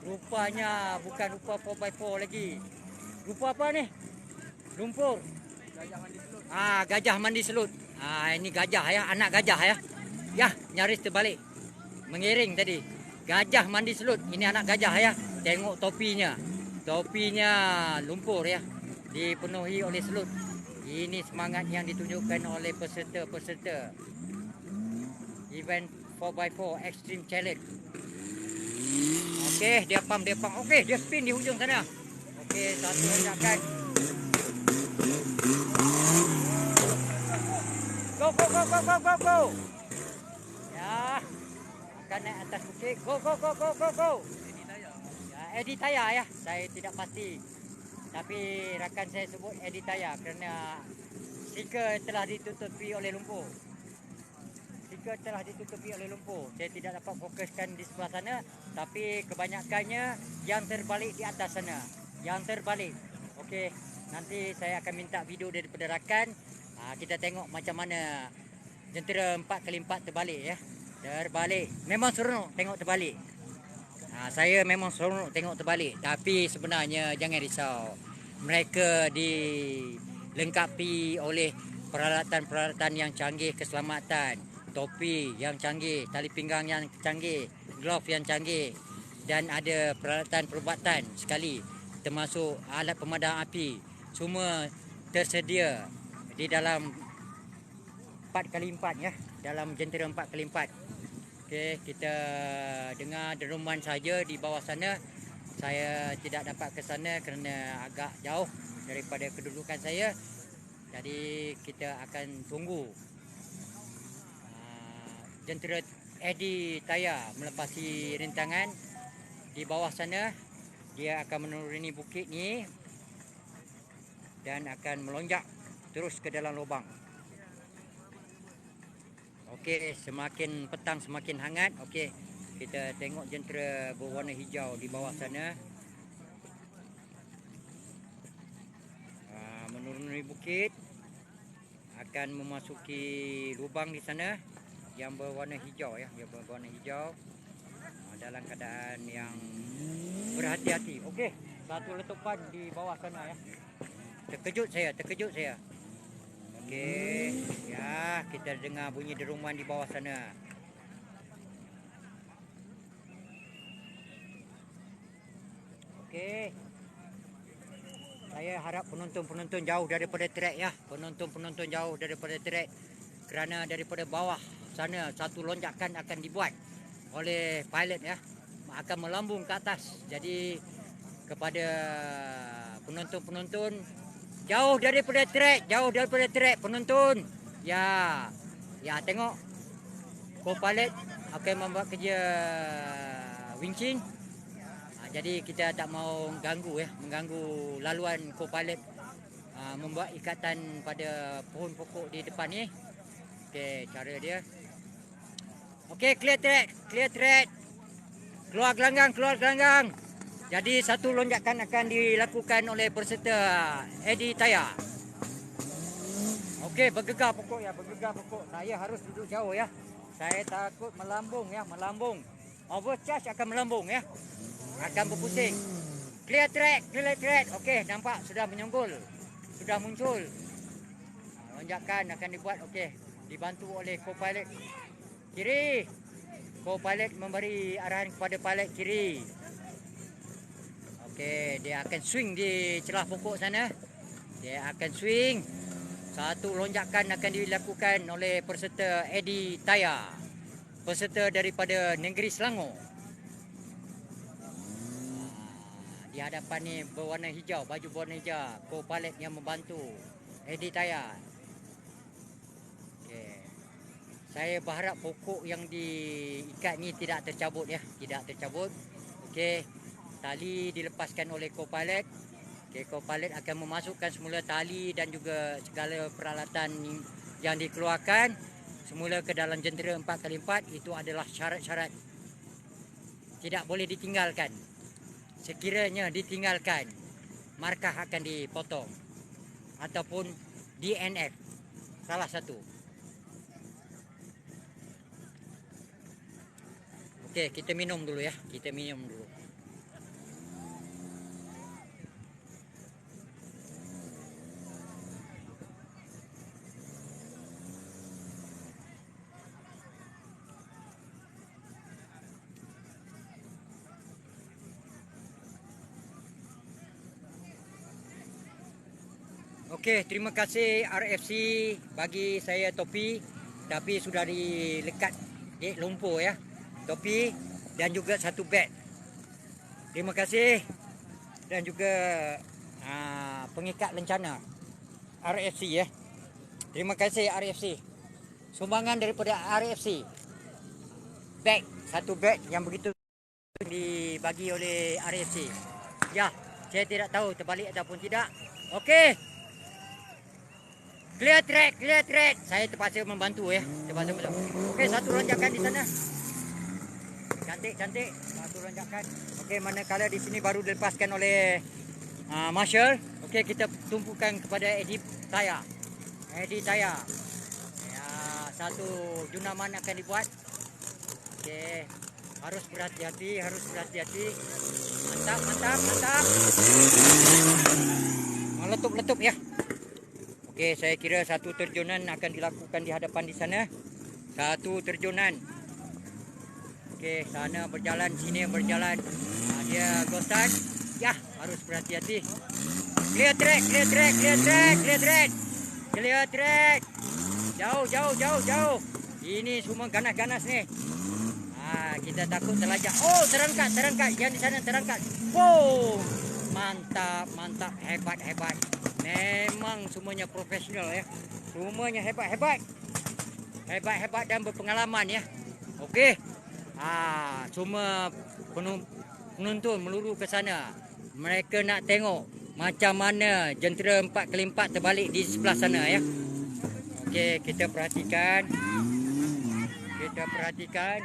Rupanya bukan rupa 4x4 lagi. Rupa apa ni? Lumpur. Gajah mandi selut. Ini gajah ya, anak gajah ya. Ya, nyaris terbalik. Mengiring tadi. Gajah mandi selut. Ini anak gajah ya. Tengok topinya. Topinya lumpur ya. Dipenuhi oleh selut. Ini semangat yang ditunjukkan oleh peserta-peserta event 4x4 Extreme Challenge. Okey, dia pam. Okey, dia spin di hujung sana. Okey, satu lonjakan. Go. Ya, akan naik atas bukit. Go. Ya, Edi Taya ya. Saya tidak pasti. Tapi rakan saya sebut Edi Taya kerana stiker telah ditutupi oleh lumpur. Saya tidak dapat fokuskan di sebelah sana, tapi kebanyakannya yang terbalik di atas sana. Okey, nanti saya akan minta video daripada rakan. Kita tengok macam mana jentera 4x4 terbalik ya. Memang seronok tengok terbalik. Saya memang seronok tengok terbalik. Tapi sebenarnya jangan risau. Mereka dilengkapi oleh peralatan yang canggih keselamatan. Topi yang canggih, tali pinggang yang canggih, glove yang canggih. Dan ada peralatan perubatan sekali. Termasuk alat pemadam api. Semua tersedia di dalam 4x4 ya. Dalam jentera 4x4. Okey, kita dengar deruman saja di bawah sana. Saya tidak dapat ke sana kerana agak jauh daripada kedudukan saya. Jadi kita akan tunggu jentera Edi Taya melepasi rintangan di bawah sana. Dia akan menuruni bukit ni dan akan melonjak terus ke dalam lubang. Okey, semakin petang semakin hangat. Okey, kita tengok jentera berwarna hijau di bawah sana. Menuruni bukit akan memasuki lubang di sana yang berwarna hijau ya, dalam keadaan yang berhati-hati. Okey, satu letupan di bawah sana ya. Terkejut saya. Okey, ya, kita dengar bunyi deruman di bawah sana. Okey. Saya harap penonton jauh daripada trek ya. Penonton jauh daripada trek. Kerana daripada bawah sana satu lonjakan akan dibuat oleh pilot ya. Akan melambung ke atas. Jadi kepada penonton jauh daripada trek penonton. Ya, tengok co-pilot akan membuat kerja winching. Jadi kita tak mau mengganggu laluan co-pilot. Membuat ikatan pada pohon pokok di depan ni. Okey, cara dia. Okey, clear track. Keluar gelanggang. Jadi satu lonjakan akan dilakukan oleh peserta Edi Taya. Okey, bergegar pokok. Saya harus duduk jauh ya. Saya takut melambung. Overcharge akan melambung ya. Akan berpusing. Clear track. Okey, nampak sudah menyunggul. sudah muncul. Lonjakan akan dibuat. Okey, dibantu oleh co-pilot kiri. Co-pilot memberi arahan kepada pilot kiri. Okey, dia akan swing di celah pokok sana. Dia akan swing. Satu lonjakan akan dilakukan oleh peserta Eddie Taya, peserta daripada Negeri Selangor. Di hadapan ni berwarna hijau, baju berwarna hijau, co-pilot yang membantu Eddie Taya. Okey. Saya berharap pokok yang diikat ni tidak tercabut ya, tidak tercabut. Okey. Tali dilepaskan oleh co-pilot. Okey, co-pilot akan memasukkan semula tali dan juga segala peralatan yang dikeluarkan semula ke dalam jentera 4x4. Itu adalah syarat-syarat. Tidak boleh ditinggalkan. Sekiranya ditinggalkan, markah akan dipotong ataupun DNF. Salah satu. Okey, kita minum dulu ya. Kita minum dulu. Okey, terima kasih RFC bagi saya topi, tapi sudah dilekat di lumpur ya. Topi dan juga satu beg. Terima kasih dan juga pengikat lencana RFC ya. Terima kasih RFC. Sumbangan daripada RFC. Beg, satu beg yang begitu dibagi oleh RFC. Ya, saya tidak tahu terbalik ataupun tidak. Okey. Clear track, clear track. Saya terpaksa membantu ya. Terpaksa membantu. Okey, satu lonjakan di sana. Cantik, cantik. Satu lonjakan. Okey, manakala di sini baru dilepaskan oleh Marshall. Okey, kita tumpukan kepada Eddie Taya. Eddie Taya. Ya, satu junaman akan dibuat. Okey. Harus berhati-hati, harus berhati-hati. Mantap, mantap, mantap. Meletup-letup ya. Okey, saya kira satu terjunan akan dilakukan di hadapan di sana. Satu terjunan. Okey, sana berjalan, sini berjalan. Dia gosan. Ya, harus berhati-hati. Clear track, clear track, clear track, clear track. Clear track. Jauh, jauh, jauh, jauh. Ini semua ganas-ganas ni. Kita takut terlajak. Oh, terangkat, terangkat. Yang di sana terangkat. Wow. Mantap, mantap. Hebat, hebat. Memang semuanya profesional ya. Semuanya hebat, hebat. Hebat, hebat dan berpengalaman ya. Okey. Semua penonton meluru ke sana. Mereka nak tengok macam mana jentera 4x4 terbalik di sebelah sana ya. Okey, kita perhatikan. Kita perhatikan.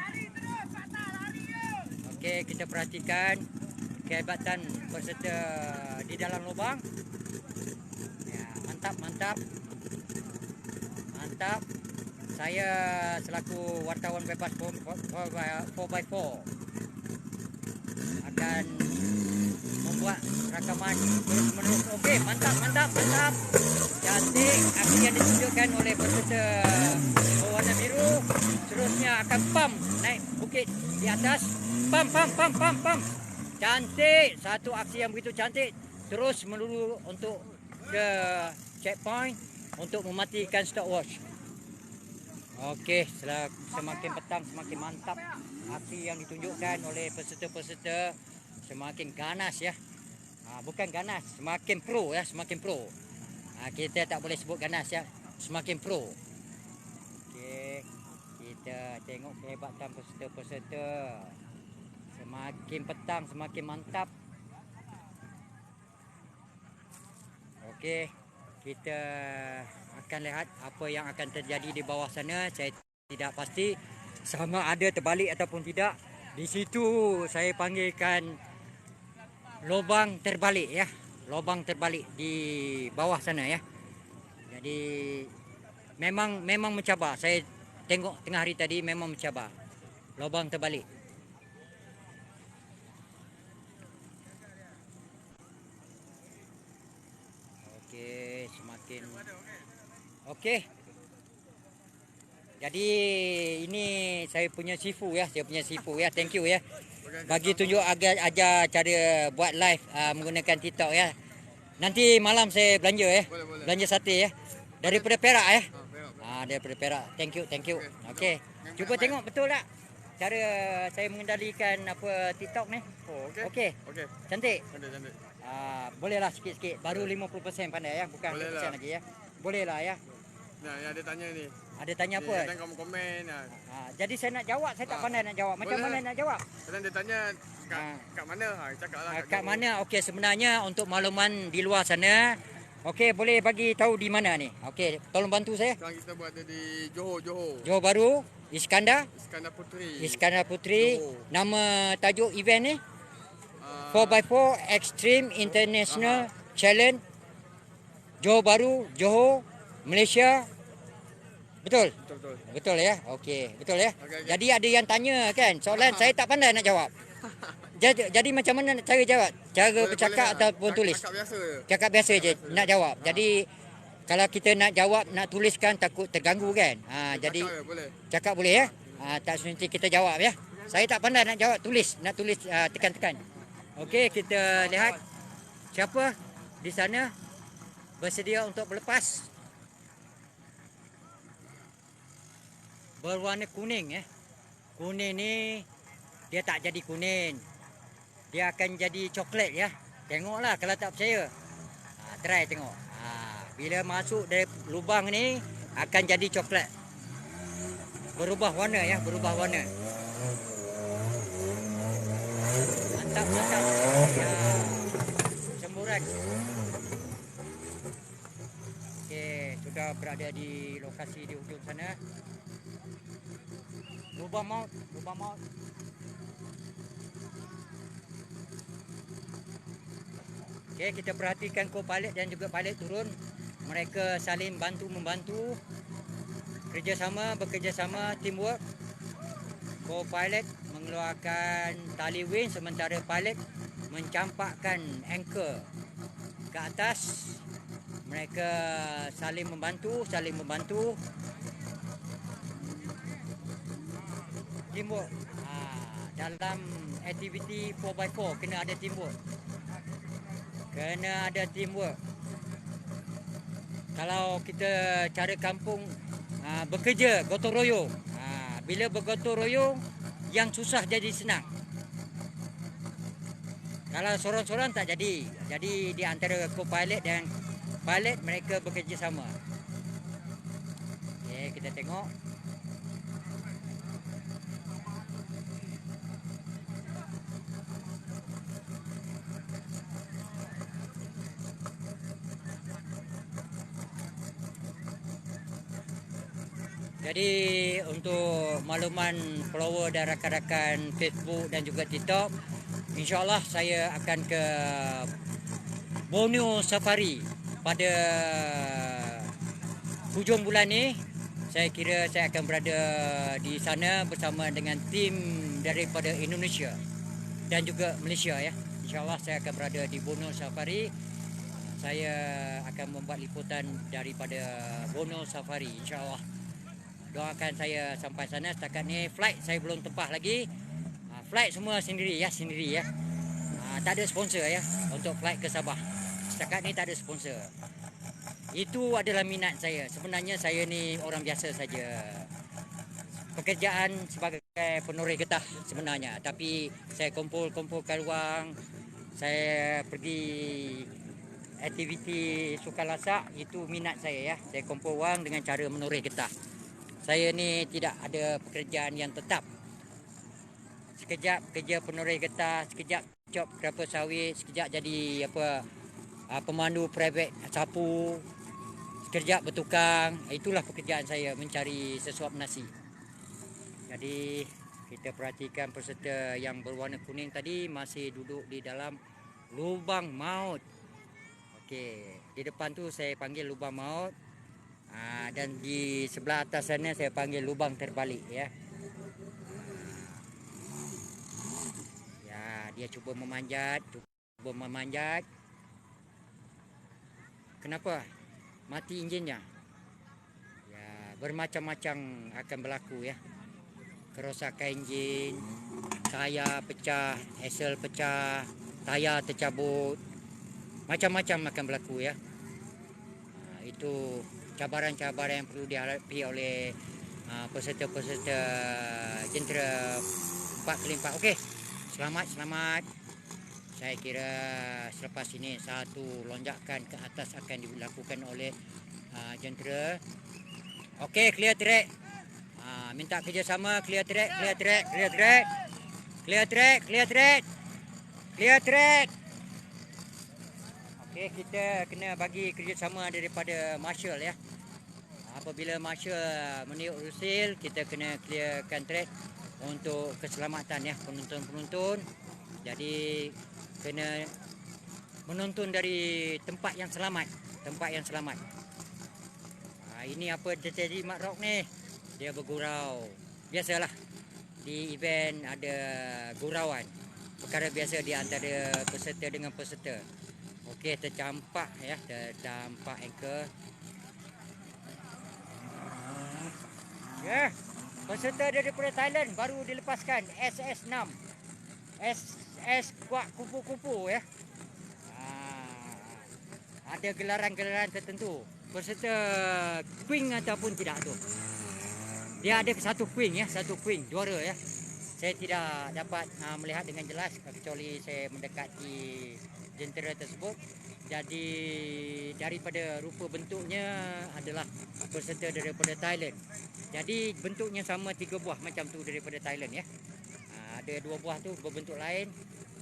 Okey, kita perhatikan kehebatan peserta di dalam lubang. Ya, mantap, mantap. Mantap. Saya selaku wartawan bebas 4x4 akan membuat rakaman terus-menerus. Okey, mantap, mantap, mantap. Cantik aksi yang ditunjukkan oleh peserta berwarna biru. Seterusnya akan pam naik bukit di atas. Pam, pam, pam, pam, pam. Cantik. Satu aksi yang begitu cantik. Terus melulu untuk ke checkpoint untuk mematikan stopwatch. Okey, semakin petang semakin mantap aksi yang ditunjukkan oleh peserta-peserta, semakin ganas ya. Bukan ganas, semakin pro ya, semakin pro. Kita tak boleh sebut ganas ya, semakin pro. Okey, kita tengok kehebatan peserta-peserta. Semakin petang semakin mantap. Okey, kita akan lihat apa yang akan terjadi di bawah sana. Saya tidak pasti sama ada terbalik ataupun tidak. Di situ saya panggilkan lubang terbalik ya. Lubang terbalik di bawah sana ya. Jadi memang mencabar. Saya tengok tengah hari tadi memang mencabar. Lubang terbalik. Okey, mungkin. Okey. Jadi ini saya punya sifu ya, Thank you ya. Bagi tunjuk ajar cara buat live menggunakan TikTok ya. Nanti malam saya belanja ya. Boleh. Belanja sate ya. Daripada Perak ya. Perak. Daripada Perak. Thank you. Okey. Okey. Cuba tengok betul tak cara saya mengendalikan apa TikTok ni. Oh, Okey. Okey. Cantik. Cantik. Bolehlah sikit-sikit. Baru 50% pandai ya, bukan 100% lagi ya. Bolehlah ya. Nah, yang ada tanya ni. Ada tanya apa? Kadang kamu komen. Jadi saya nak jawab, saya tak pandai nak jawab. Macam Boleh mana nak jawab? Kadang dia tanya kat mana? Cakaplah Kat mana? Okey, sebenarnya untuk makluman di luar sana, okey, boleh bagi tahu di mana ni? Okey, tolong bantu saya. Sekarang kita berada di Johor. Johor Bahru, Iskandar Putri. Johor. Nama tajuk event ni Ah, 4x4 Extreme International Challenge Johor Bahru, Johor, Malaysia. Betul? Betul. Betul ya? Okey, betul ya? Okey. Jadi ada yang tanya kan, soalan saya tak pandai nak jawab. Jadi macam mana cara jawab? Cara bercakap ataupun tulis? Cakap biasa. Cakap biasa je nak jawab. Jadi kalau kita nak jawab, nak tuliskan takut terganggu kan. Jadi Boleh. cakap boleh ya? Tak semesti kita jawab ya. Saya tak pandai nak jawab, nak tulis tekan-tekan. Okey, kita lihat siapa di sana bersedia untuk berlepas. Berwarna kuning ya. Kuning ni dia tak jadi kuning. Dia akan jadi coklat ya. Tengoklah kalau tak percaya. Try tengok. Bila masuk dari lubang ni akan jadi coklat. Berubah warna ya, Mantap. Ya. Semburan. Okey, sudah berada di lokasi di ujung sana. Lubang maut. Okey, kita perhatikan co-pilot dan juga pilot turun. Mereka saling bantu-membantu. Bekerja sama, teamwork. Co-pilot mengeluarkan tali wing sementara pilot mencampakkan anchor ke atas. Mereka saling membantu. Teamwork. Dalam aktiviti 4x4 kena ada teamwork. Kalau kita cara kampung bekerja gotong royong. Bila bergotong royong yang susah jadi senang. Kalau sorang-sorang tak jadi. Jadi di antara co-pilot dan pilot mereka bekerja sama. Okey, kita tengok. Jadi untuk makluman follower dan rakan-rakan Facebook dan juga TikTok, insya-Allah saya akan ke Borneo Safari pada hujung bulan ni. Saya kira saya akan berada di sana bersama dengan tim daripada Indonesia dan juga Malaysia ya. Insya-Allah saya akan berada di Borneo Safari. Saya akan membuat liputan daripada Borneo Safari, insya-Allah. Doakan saya sampai sana. Setakat ni flight saya belum tempah lagi. Flight semua sendiri ya. Tak ada sponsor ya untuk flight ke Sabah. Setakat ni tak ada sponsor. Itu adalah minat saya. Sebenarnya saya ni orang biasa saja. Pekerjaan sebagai penoreh getah sebenarnya. Tapi saya kumpulkan wang. Saya pergi aktiviti sukan-lasak. Itu minat saya ya. Saya kumpul wang dengan cara menoreh getah. Saya ni tidak ada pekerjaan yang tetap. Sekejap kerja penoreh getah, sekejap cop kelapa sawit, sekejap jadi pemandu private sapu, sekejap bertukang. Itulah pekerjaan saya, mencari sesuap nasi. Jadi kita perhatikan peserta yang berwarna kuning tadi masih duduk di dalam lubang maut. Okey, di depan tu saya panggil lubang maut. Dan di sebelah atas sana saya panggil lubang terbalik ya. Ya, dia cuba memanjat. Kenapa? mati enjinnya. Ya, bermacam-macam akan berlaku ya. Kerosakan enjin, tayar pecah, axle pecah, tayar tercabut, macam-macam akan berlaku ya. Itu cabaran-cabaran yang perlu dihadapi oleh peserta-peserta jentera 4x4. Okey, selamat. Saya kira selepas ini satu lonjakan ke atas akan dilakukan oleh jentera. Okey, clear track. Minta kerjasama, clear track. Okey, kita kena bagi kerjasama daripada marshal ya. Apabila marshal meniup rusil, kita kena clearkan track untuk keselamatan ya penonton-penonton. Jadi kena menonton dari tempat yang selamat. Ini apa terjadi Mat Rock ni? Dia bergurau. Biasalah di event ada gurauan. Perkara biasa di antara peserta dengan peserta. Okey, tercampak anchor. Ya, peserta daripada Thailand baru dilepaskan SS6. SS kuat kupu-kupu ya. Ada gelaran-gelaran tertentu. Peserta Queen ataupun tidak tu. Dia ada satu Queen juara ya. Saya tidak dapat melihat dengan jelas kecuali saya mendekati jentera tersebut. Jadi daripada rupa bentuknya adalah peserta daripada Thailand. Jadi bentuknya sama 3 buah macam tu daripada Thailand ya. Ada 2 buah tu berbentuk lain.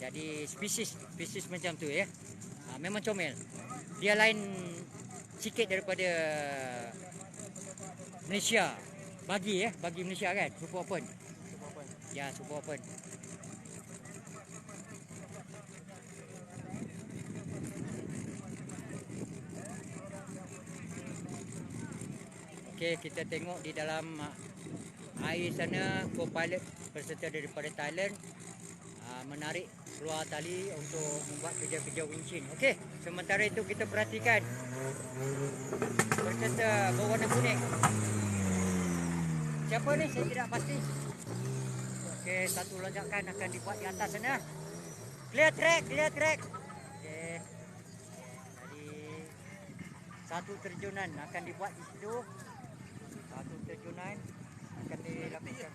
Jadi spesies macam tu ya. Memang comel. Dia lain sikit daripada Malaysia. Bagi Malaysia kan, Super Open. Ya, Super Open. Okey, kita tengok di dalam air sana co-pilot peserta daripada Thailand menarik keluar tali untuk membuat kerja-kerja wincin. Okey, sementara itu kita perhatikan peserta berwarna kuning. Siapa ni? Saya tidak pasti. Okey, satu lonjakan akan dibuat di atas sana. Clear track. Okey. Jadi satu terjunan akan dibuat di situ. Satu terjunan akan dilakukan.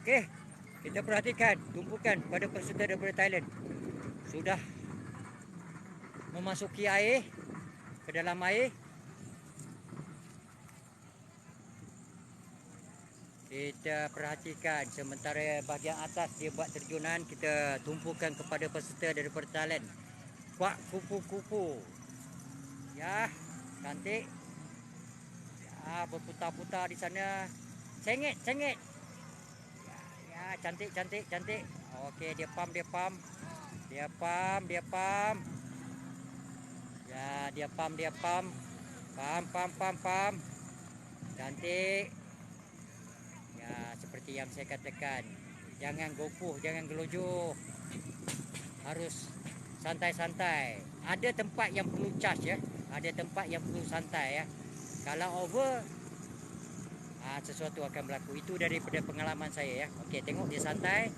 Okey, kita perhatikan tumpukan pada peserta daripada Thailand sudah memasuki air, ke dalam air. Kita perhatikan sementara bahagian atas dia buat terjunan, kita tumpukan kepada peserta daripada Thailand. Kuak kupu-kupu. Ya, cantik. Ya, berputar-putar di sana. Cengit. Ya, cantik. Okey, dia pam. Ya, dia pam. Pam. Cantik. Ya, seperti yang saya katakan, jangan gopoh, jangan gelojoh. Harus santai-santai. Ada tempat yang perlu charge ya, ada tempat yang perlu santai ya. Kalau over, sesuatu akan berlaku. Itu daripada pengalaman saya ya. Okey, tengok dia santai.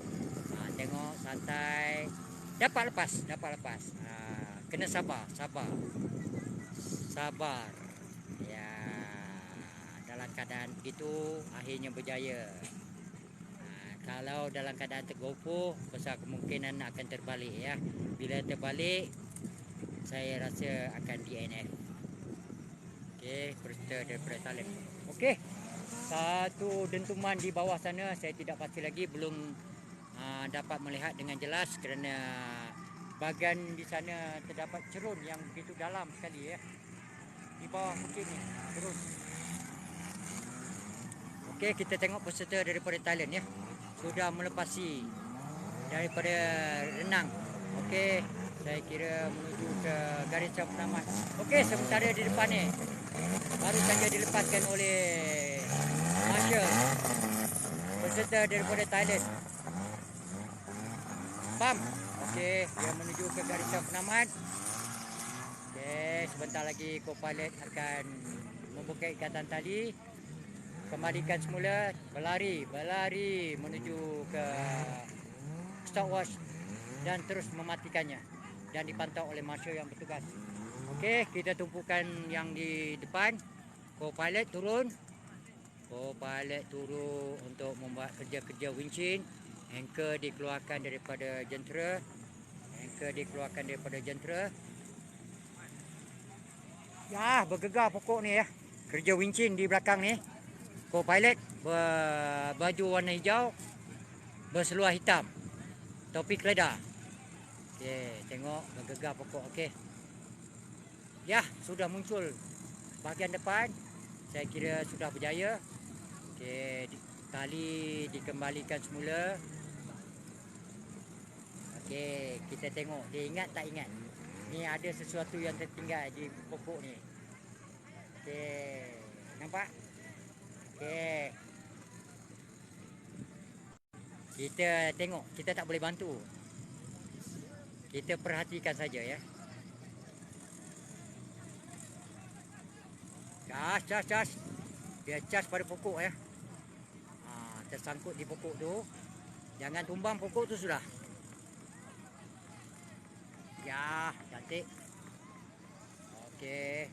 Tengok santai. Dapat lepas. Kena sabar. Ya, dalam keadaan begitu akhirnya berjaya. Kalau dalam keadaan tergopoh, besar kemungkinan akan terbalik ya. Bila terbalik, saya rasa akan DNF. Okey, peserta daripada Thailand. Okey, satu dentuman di bawah sana saya tidak pasti lagi, belum dapat melihat dengan jelas kerana bahagian di sana terdapat cerun yang begitu dalam sekali ya. Di bawah bukit ni terus. Okey, kita tengok peserta daripada Thailand ya. Sudah melepasi daripada renang. Okey, Saya kira menuju ke garisan penamat. Okey, sementara di depan ni baru saja dilepaskan oleh Marshall peserta daripada Thailand. Pam. Okey, dia menuju ke garisan penamat. Okey, sebentar lagi co-pilot akan membuka ikatan tali. Kembalikan semula, berlari menuju ke stopwatch dan terus mematikannya dan dipantau oleh marshal yang bertugas. Okey, kita tumpukan yang di depan. Co-pilot turun. Co-pilot turun untuk membuat kerja-kerja winchin. Anchor dikeluarkan daripada jentera. Ya, bergegar pokok ni ya. Kerja winchin di belakang ni. Co-pilot berbaju warna hijau, berseluar hitam, topi keledar. Okey, tengok bergegar pokok. Okey. Ya, sudah muncul bahagian depan. Saya kira sudah berjaya. Okey, tali dikembalikan semula. Okey, kita tengok dia ingat tak ingat. Ni ada sesuatu yang tertinggal di pokok ni. Okey, nampak? Okey. Kita tengok, kita tak boleh bantu. Kita perhatikan saja ya. Cas. Dia cas pada pokok ya. Tersangkut di pokok tu. Jangan tumbang pokok tu sudah. Ya, cantik. Okey.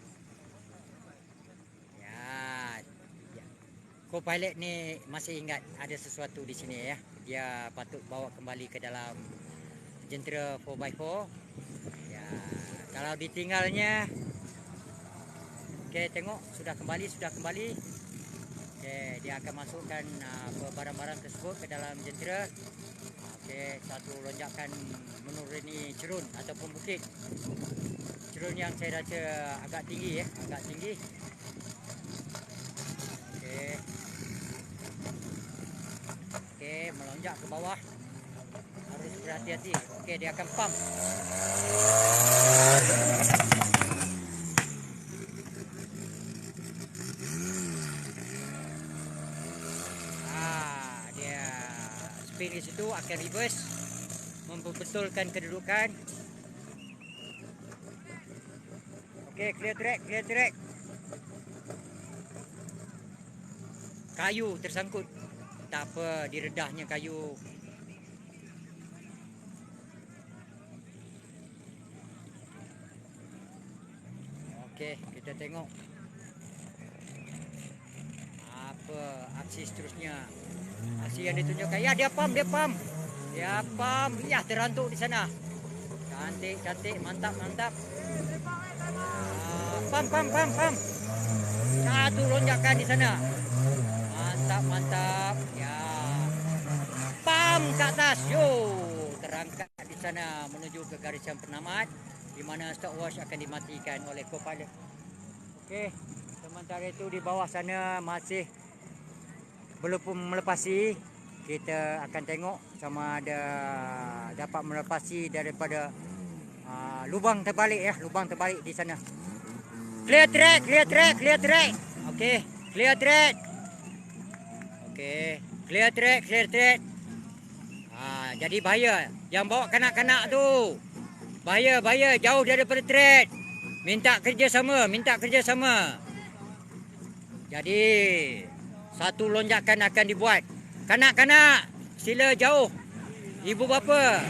Co-pilot ni masih ingat ada sesuatu di sini ya. Dia patut bawa kembali ke dalam jentera 4x4. Ya, kalau ditinggalnya. Okey, tengok sudah kembali. Okey, dia akan masukkan barang-barang tersebut ke dalam jentera. Okey, satu lonjakan menuruni cerun ataupun bukit. Cerun yang saya rasa agak tinggi ya, Okey, melonjak ke bawah. Harus berhati-hati. Okey, dia akan pump. Dia spin di situ akan reverse, memperbetulkan kedudukan. Okey, clear track. Kayu tersangkut. Tak apa, diredahnya kayu. Okey, kita tengok apa aksi seterusnya. Aksi yang ditunjukkan. Ya, dia pump. Ya, terantuk di sana. Cantik, mantap. Pump. Satu lonjakan di sana. Mantap. Ya. Pam ke atas. Terangkat di sana menuju ke garisan penamat di mana stopwatch akan dimatikan oleh co-pilot. Okey, sementara itu di bawah sana masih belum melepasi. Kita akan tengok sama ada dapat melepasi daripada lubang terbalik di sana. Clear track. Okey, clear track. Jadi bahaya. Yang bawa kanak-kanak tu. Bahaya. Jauh daripada track. Minta kerjasama. Jadi, satu lonjakan akan dibuat. Kanak-kanak, sila jauh. Ibu bapa.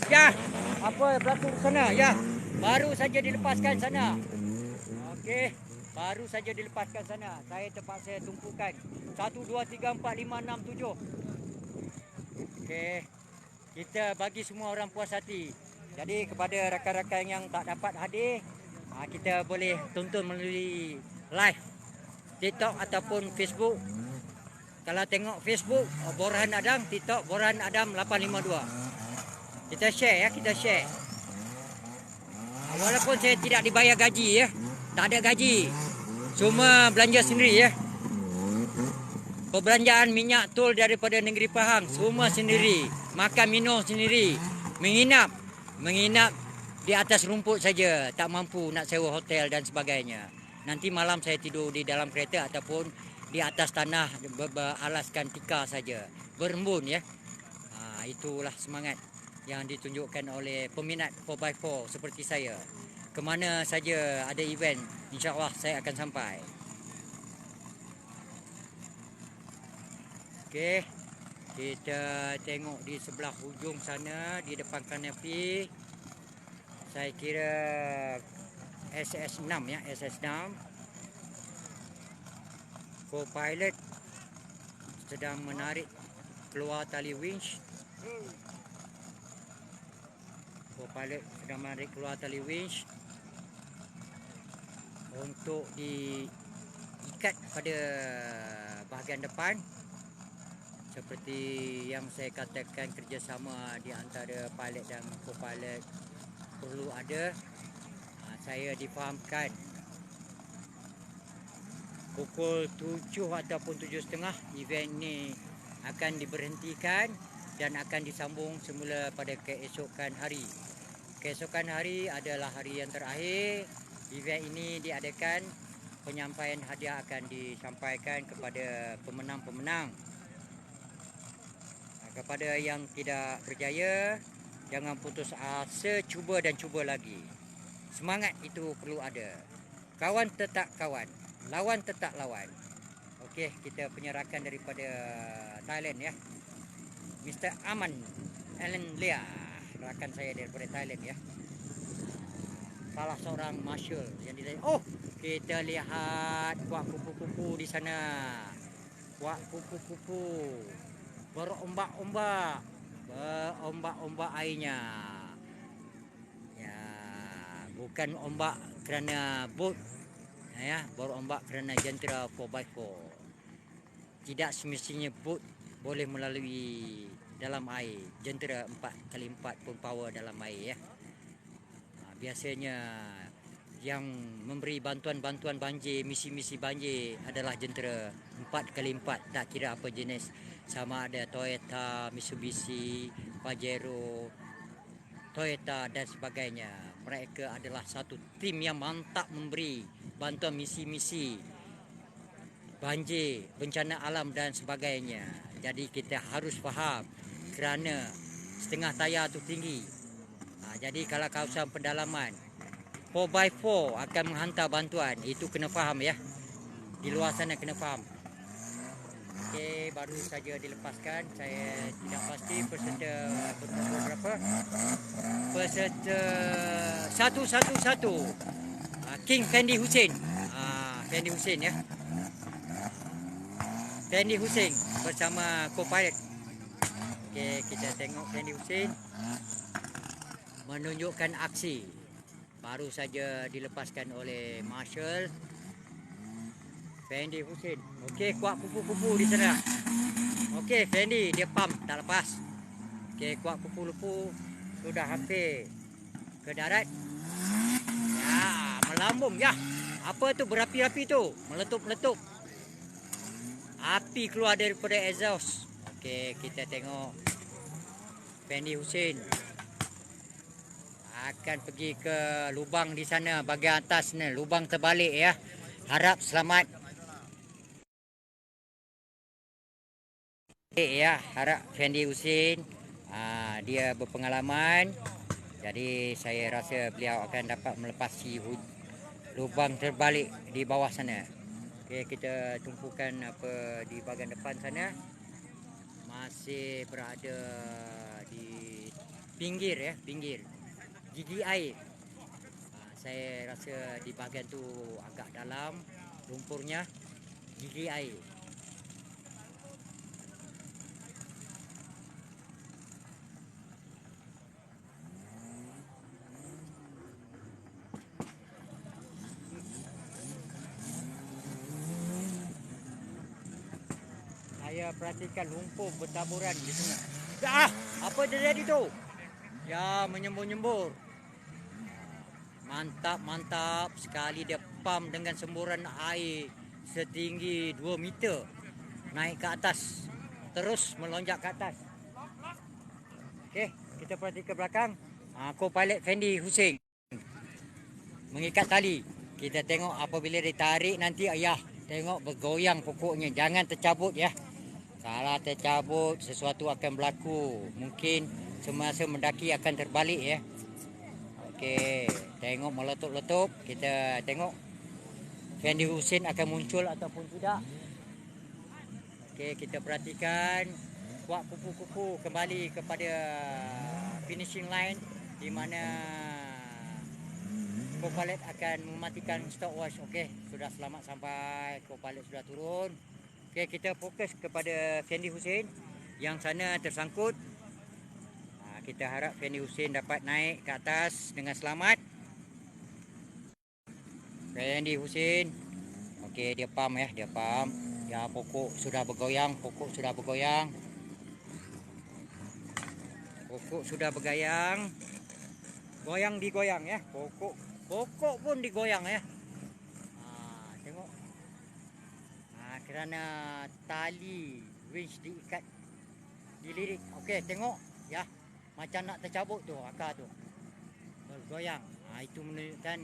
Ya, apa berlaku di sana? Ya, baru saja dilepaskan sana. Okey. Baru saja dilepaskan sana. Saya terpaksa tumpukan 1, 2, 3, 4, 5, 6, 7. Okey. Kita bagi semua orang puas hati. Jadi kepada rakan-rakan yang tak dapat hadir, kita boleh tonton melalui live TikTok ataupun Facebook. Kalau tengok Facebook Borhan Adam, TikTok Borhan Adam 852. Kita share. Walaupun saya tidak dibayar gaji ya. Tak ada gaji. Cuma belanja sendiri ya. Perbelanjaan minyak tol daripada negeri Pahang semua sendiri. Makan minum sendiri. Menginap di atas rumput saja, tak mampu nak sewa hotel dan sebagainya. Nanti malam saya tidur di dalam kereta ataupun di atas tanah beralaskan tikar saja, berembun ya. Itulah semangat yang ditunjukkan oleh peminat 4x4 seperti saya. Kemana saja ada event, insya-Allah saya akan sampai. Okey, kita tengok di sebelah hujung sana, di depan kanopi. Saya kira SS6 ya, SS6. Co-pilot sedang menarik keluar tali winch. Co-pilot sedang menarik keluar tali winch untuk diikat pada bahagian depan. Seperti yang saya katakan, kerjasama di antara pilot dan co-pilot perlu ada. Saya difahamkan pukul 7 ataupun 7.30 event ni akan diberhentikan dan akan disambung semula pada keesokan hari. Keesokan hari adalah hari yang terakhir. Event ini diadakan, penyampaian hadiah akan disampaikan kepada pemenang-pemenang. Kepada yang tidak berjaya, jangan putus asa, cuba dan cuba lagi. Semangat itu perlu ada. Kawan tetap kawan, lawan tetap lawan. Okey, kita penyerakan daripada Thailand ya. Mr. Aman Alan Lia, rakan saya daripada Thailand ya. Salah seorang marshal yang di oh, kita lihat kuak kupu-kupu di sana. Kuak kupu-kupu berombak-ombak, berombak-ombak airnya. Ya, bukan ombak kerana bot, ya, berombak kerana jentera 4x4. Tidak semestinya bot boleh melalui dalam air. Jentera 4x4 pun power dalam air ya. Biasanya yang memberi bantuan-bantuan banjir, misi-misi banjir adalah jentera 4x4, tak kira apa jenis. Sama ada Toyota, Mitsubishi, Pajero, Toyota dan sebagainya. Mereka adalah satu tim yang mantap memberi bantuan misi-misi banjir, bencana alam dan sebagainya. Jadi kita harus faham kerana setengah tayar tu tinggi. Jadi kalau kawasan pendalaman 4x4 akan menghantar bantuan, itu kena faham ya. Di luar sana kena faham. Okey, baru saja dilepaskan. Saya tidak pasti peserta bernombor berapa. Peserta 111 King Fendi Hussein. Fendi Hussein ya. Fendi Hussein bersama co-pilot. Okey, kita tengok Fendi Hussein menunjukkan aksi. Baru saja dilepaskan oleh Marshal Fendi Hussein. Okey, kuat kupu-kupu di sana. Okey, Fendi dia pump tak lepas. Okey, kuat kupu-kupu sudah hampir ke darat. Ya, melambung ya. Apa tu berapi-api tu? Meletup-meletup. Api keluar daripada exhaust. Okey, kita tengok Fendi Hussein akan pergi ke lubang di sana bahagian atas ni, lubang terbalik ya. Harap selamat. Ya, harap Fendi Hussein dia berpengalaman. Jadi saya rasa beliau akan dapat melepasi lubang terbalik di bawah sana. Okey, kita tumpukan apa di bahagian depan sana. Masih berada di pinggir ya, pinggir gigi air. Saya rasa di bahagian tu agak dalam lumpurnya, gigi air. Saya perhatikan lumpur bertaburan di sana. Apa terjadi tu? Ya, menyembur-nyembur. Mantap sekali dia pump dengan semburan air setinggi 2 meter. Naik ke atas, terus melonjak ke atas. Okey, kita perhati ke belakang. Co-pilot Fendi Hussein mengikat tali. Kita tengok apabila ditarik nanti ayah tengok bergoyang pokoknya. Jangan tercabut ya. Kalau tercabut sesuatu akan berlaku. Mungkin semasa mendaki akan terbalik ya. Okey, tengok meletup-letup. Kita tengok Fendi Hussein akan muncul ataupun tidak. Okey, kita perhatikan. Buat kupu-kupu kembali kepada finishing line di mana co-pilot akan mematikan stopwatch. Okey, sudah selamat sampai. Co-pilot sudah turun. Okey, kita fokus kepada Fendi Hussein yang sana tersangkut. Kita harap Fendi Hussein dapat naik ke atas dengan selamat. Fendi Hussein. Okey, dia pam ya, dia pam. Ya, pokok sudah bergoyang, pokok sudah bergoyang. Pokok sudah bergoyang. Goyang digoyang ya. Pokok pun digoyang ya. Tengok. Kerana tali winch diikat dilirik. Okey, tengok ya. Macam nak tercabut tu akar tu. Bergoyang. Itu menunjukkan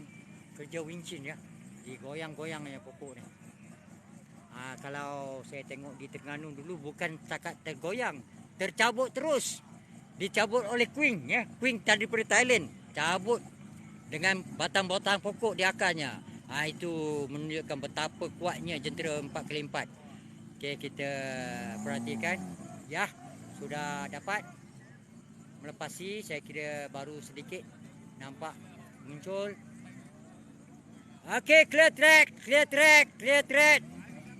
kerja winchin ya. Digoyang-goyangnya pokok ni. Kalau saya tengok di Terengganu dulu bukan takat tergoyang, tercabut terus. Dicabut oleh Queen ya. Queen daripada Thailand. Cabut dengan batang-batang pokok di akarnya. Itu menunjukkan betapa kuatnya jentera 4x4. Okey, kita perhatikan. Ya, sudah dapat melepasi. Saya kira baru sedikit nampak muncul. Okey, clear track, clear track, clear track,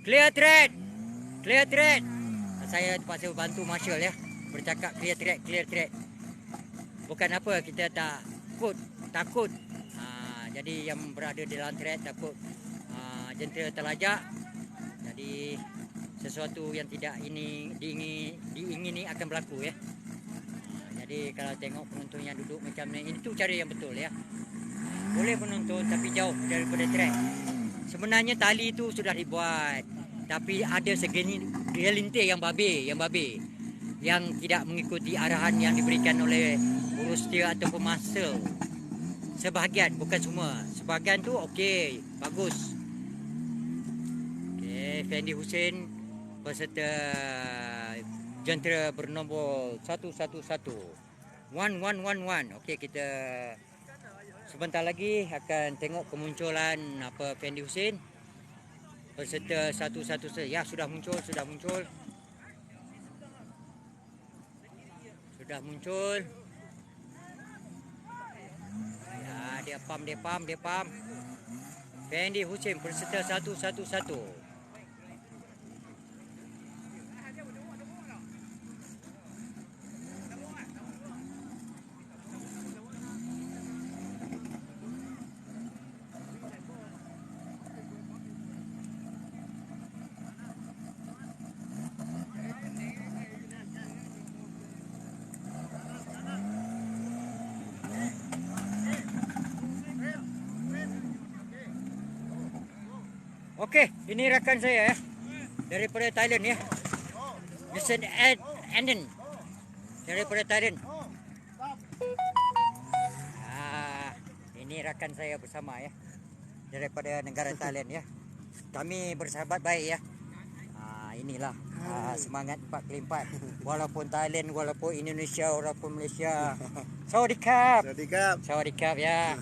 clear track, clear track. Saya terpaksa bantu Marshall ya. Bercakap clear track, clear track. Bukan apa, kita takut. Jadi yang berada di dalam track takut jentera terlajak. Jadi sesuatu yang tidak diingini akan berlaku ya. Jadi kalau tengok penonton yang duduk macam ni, itu cara yang betul ya. Boleh menonton tapi jauh daripada track. Sebenarnya tali itu sudah dibuat, tapi ada segelintir yang babe yang tidak mengikuti arahan yang diberikan oleh urus dia ataupun marshal. Sebahagian, bukan semua. Sebahagian tu okey, bagus. Okey, Fendi Hussein beserta jentera bernombor 111. 1111. Okey, kita sebentar lagi akan tengok kemunculan Fendi Hussein beserta 111. Ya, sudah muncul. Sudah muncul. Ya, dia pam. Fendi Hussein beserta 111. Okey, ini rakan saya ya. Daripada Thailand ya. Mr. Anden. Daripada Thailand. Ini rakan saya bersama ya. Daripada negara Thailand ya. Kami bersahabat baik ya. Inilah semangat 4x4. Walaupun Thailand, walaupun Indonesia, walaupun Malaysia. Sawadikap. Sawadikap ya.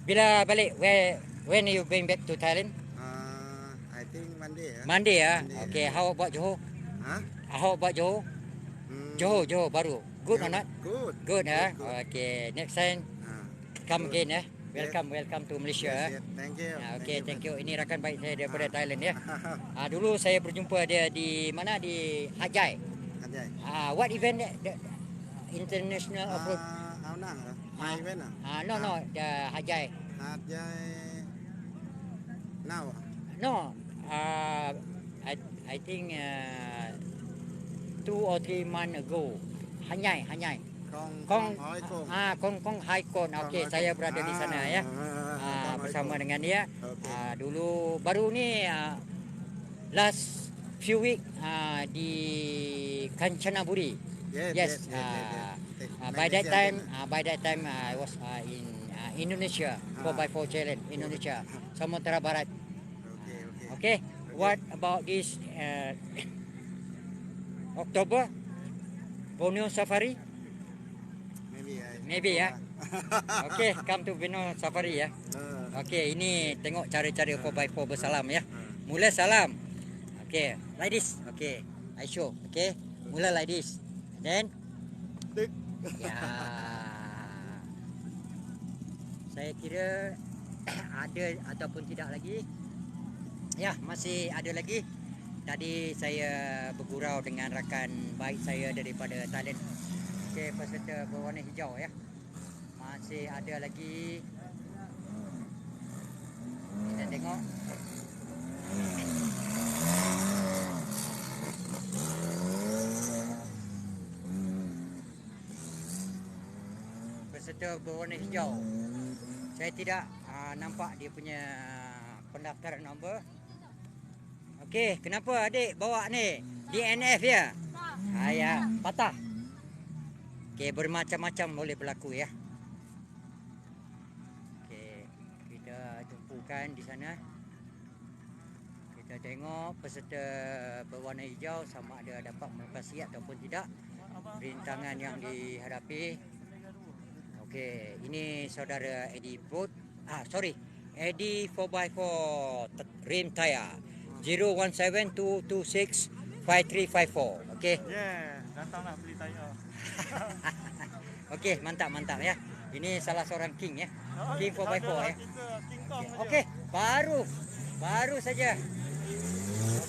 Bila balik, when you going back to Thailand? I think Monday. Monday ya. Okay, how about Johor? How about Johor? Johor baru. Good or not? Good ya. Okay, next time come again ya. Welcome to Malaysia. Thank you. Okay, thank you. Ini rakan baik saya daripada Thailand ya. Dulu saya berjumpa dia di mana, di Hajai. What event? The international off-road. My event. No, the Hajai. Now. No, I think 2 or 3 months ago. Hanyai. Kong Hai Kon. Okey, saya berada di sana ya. Bersama dengan dia. Dulu baru ni last few week di Kanchanaburi. Yes. By that time I was in Indonesia, 4x4 challenge Indonesia, Sumatera Barat. Okay. What about this October Borneo Safari? Maybe ya. Okay, come to Borneo Safari ya. Okay, ini tengok cara-cara 4x4 bersalam ya. Mula salam. Okay, like this. Okay, I show. Okay, mula like this. Then, ya. Saya kira ada ataupun tidak lagi. Ya, masih ada lagi. Tadi saya bergurau dengan rakan baik saya daripada Thailand. Okay, peserta berwarna hijau ya. Masih ada lagi. Kita tengok. Peserta berwarna hijau. Saya tidak nampak dia punya pendaftaran nombor. Okey, kenapa adik bawa ni? DNF ya? Ya, patah. Okey, bermacam-macam boleh berlaku ya. Okey, kita tumpukan di sana. Kita tengok peserta berwarna hijau sama ada dapat melewati ataupun tidak rintangan yang dihadapi. Okey, ini saudara Eddie Boat. Eddie 4x4 rim tire 0172265354. Okey. Datanglah beli tayar. Okey, mantap ya. Ini salah seorang king ya. King 4x4 ya. Okey, baru saja.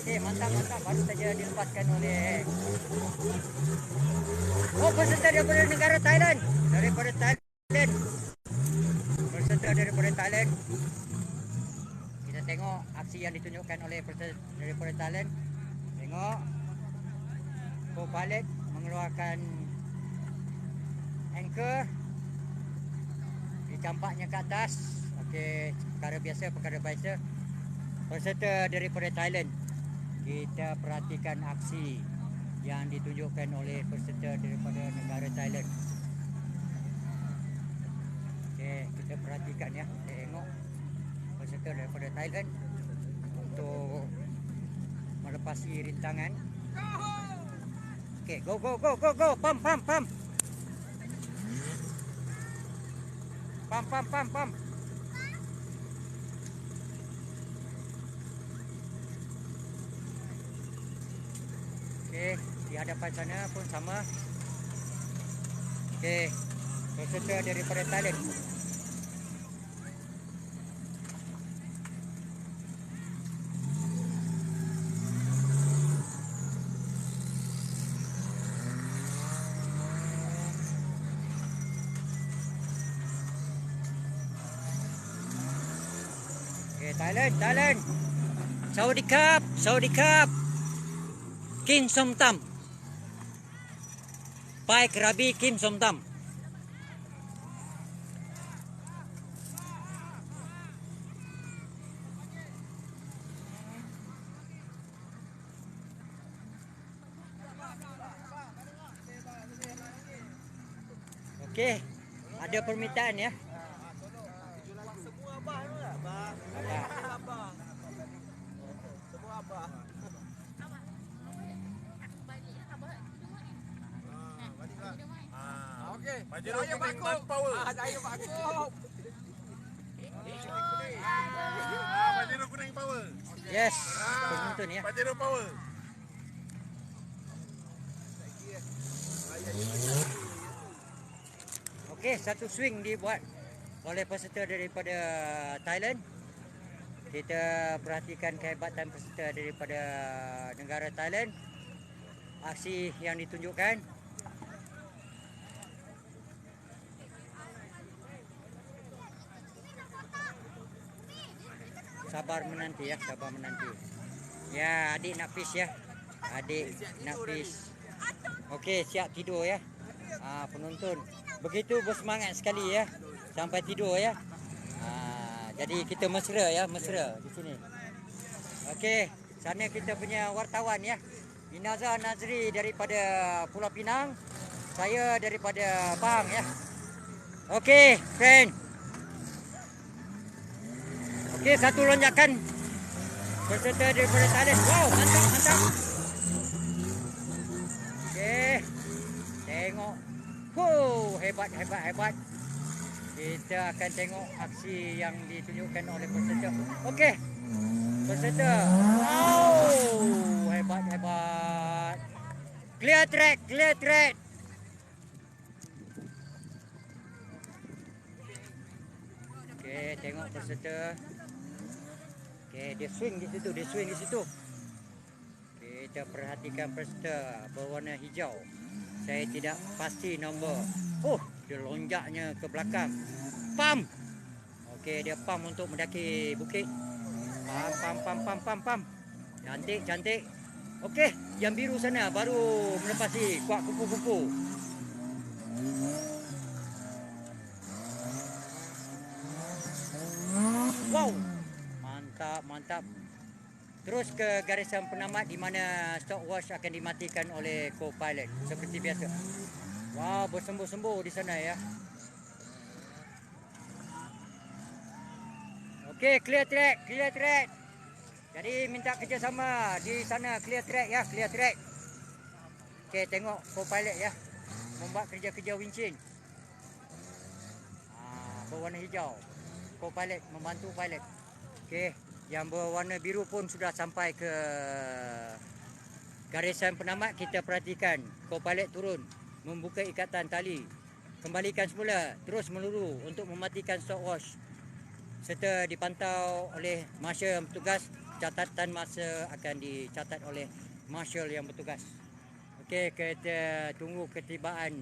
Okey, mantap baru saja dilepaskan oleh peserta daripada negara Thailand. Peserta daripada Thailand. Kita tengok aksi yang ditunjukkan oleh peserta daripada Thailand. Tengok co-pilot mengeluarkan anchor, dicampaknya ke atas. Okey, perkara biasa. Peserta daripada Thailand. Kita perhatikan aksi yang ditunjukkan oleh peserta daripada negara Thailand. Okey, kita perhatikan ya. Tengok peserta daripada Thailand untuk melepasi rintangan. Okey, go. Pam. Pam. Okey, di hadapan sana pun sama. Okey, peserta daripada Thailand. Okey, Thailand. Saudi Cup. Kim Som Tam. Pai Krabi Kim Som Tam. Okey, ada permintaan ya. Okey. Pajero kuning dan power. Saya bakut. Pajero kuning power. Yes, penonton ya. Pajero power. Okey, satu swing dibuat oleh peserta daripada Thailand. Kita perhatikan kehebatan peserta daripada negara Thailand. Aksi yang ditunjukkan. Sabar menanti ya, Ya, adik nak fish ya. Okey, siap tidur ya. Penonton begitu bersemangat sekali ya. Sampai tidur ya. Jadi kita mesra di sini. Okey, sana kita punya wartawan ya. Inaza Nazri daripada Pulau Pinang. Saya daripada Pahang ya. Okey, friend. Okey, satu lonjakan peserta daripada Thailand. Wow, mantap, mantap. Okey. Tengok. Hebat, hebat, hebat. Kita akan tengok aksi yang ditunjukkan oleh peserta. Okey. Peserta. Wow, hebat, hebat. Clear track, clear track. Okey, tengok peserta. Okey, dia swing di situ, dia swing di situ. Kita perhatikan peserta berwarna hijau. Saya tidak pasti nombor. Oh, dia lonjaknya ke belakang. Pam. Okey, dia pam untuk mendaki bukit. Pam, pam, pam, pam, pam, pam. Cantik, cantik. Okey, yang biru sana baru melepasi kuak kupu-kupu. Wow, mantap, mantap. Terus ke garisan penamat di mana stopwatch akan dimatikan oleh co-pilot seperti biasa. Wow, bersembuh-sembuh di sana ya. Okey, clear track, clear track. Jadi minta kerjasama di sana, clear track ya, clear track. Okey, tengok co-pilot ya, membuat kerja-kerja wincin. Berwarna hijau. Co-pilot membantu pilot. Okey, yang berwarna biru pun sudah sampai ke garisan penamat. Kita perhatikan co-pilot turun, membuka ikatan tali, kembalikan semula, terus meluru untuk mematikan stopwatch serta dipantau oleh marshal yang bertugas. Catatan masa akan dicatat oleh marshal yang bertugas. Okey, kita tunggu ketibaan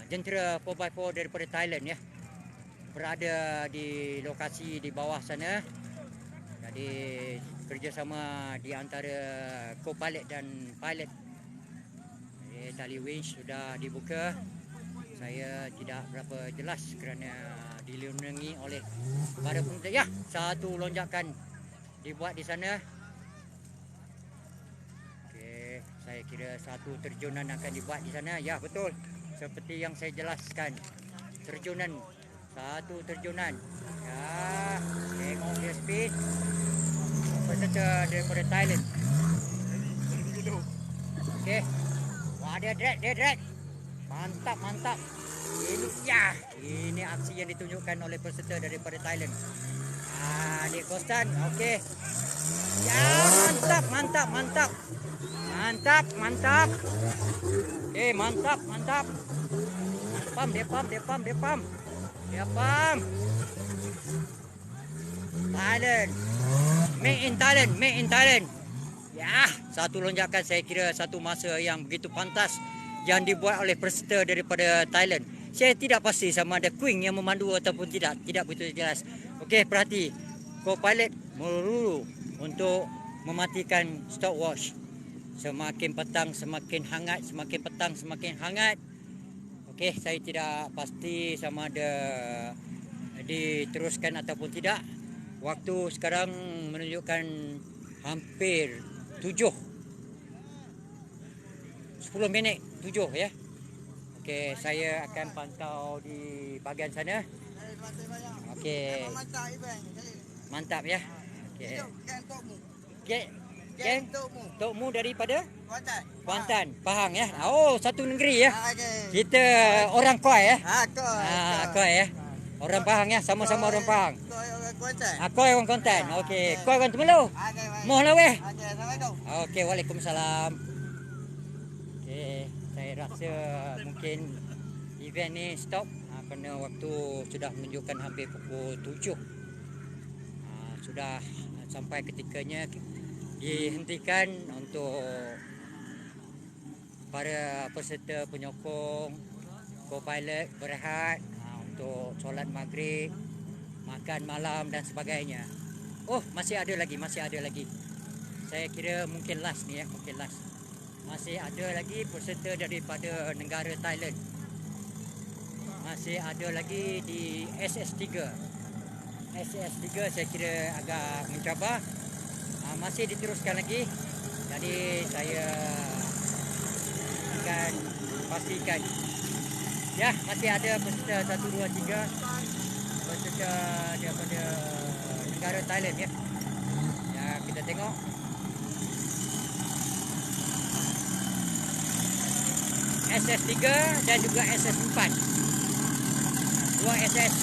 jentera 4x4 daripada Thailand ya. Berada di lokasi di bawah sana. Jadi kerjasama di antara co-pilot dan pilot. Jadi, tali winch sudah dibuka. Saya tidak berapa jelas kerana dilindungi oleh para penonton. Ya, satu lonjakan dibuat di sana. Okey, saya kira satu terjunan akan dibuat di sana. Ya, betul. Seperti yang saya jelaskan. Terjunan. Satu terjunan. Ya, tengok dia speed. Peserta daripada Thailand. Okey. Wah, dia drag. Mantap, mantap. Ini ya, ini aksi yang ditunjukkan oleh peserta daripada Thailand. Di Kostan. Okey. Ya, mantap, mantap, mantap. Mantap, mantap. Okey, mantap, mantap. Pam, dia pam. Dia pam. Thailand. Made in Thailand. Ya, satu lonjakan saya kira satu masa yang begitu pantas yang dibuat oleh peserta daripada Thailand. Saya tidak pasti sama ada Queen yang memandu ataupun tidak. Tidak begitu jelas. Okey, perhati. Co-pilot meluru untuk mematikan stopwatch. Semakin petang semakin hangat, semakin petang semakin hangat. Okey, saya tidak pasti sama ada diteruskan ataupun tidak. Waktu sekarang menunjukkan hampir 10 minit 7 ya. Okey, saya akan pantau di bahagian sana. Okey. Mantap ya. Okey. Okey. Geng Tokmu daripada Kuantan, Pahang ya. Oh, satu negeri ya. Kita orang Koi ya. Koi ya. Orang Pahang ya, sama-sama orang Pahang. Koi orang Kuantan. Okey, Koi orang Temelu. Moh lah weh. Okey, waalaikumsalam. Okey, saya rasa mungkin event ni stop kerana waktu sudah menunjukkan hampir pukul 7. Sudah sampai ketikanya dihentikan untuk para peserta penyokong, co-pilot berehat untuk solat maghrib, makan malam dan sebagainya. Oh, masih ada lagi. Saya kira mungkin last ni ya, Masih ada lagi peserta daripada negara Thailand. Masih ada lagi di SS3. SS3 saya kira agak mencabar. Masih diteruskan lagi. Jadi saya akan pastikan. Ya, masih ada peserta 1, 2, 3 peserta daripada negara Thailand ya. Ya, kita tengok. SS3 dan juga SS4. 2 SS.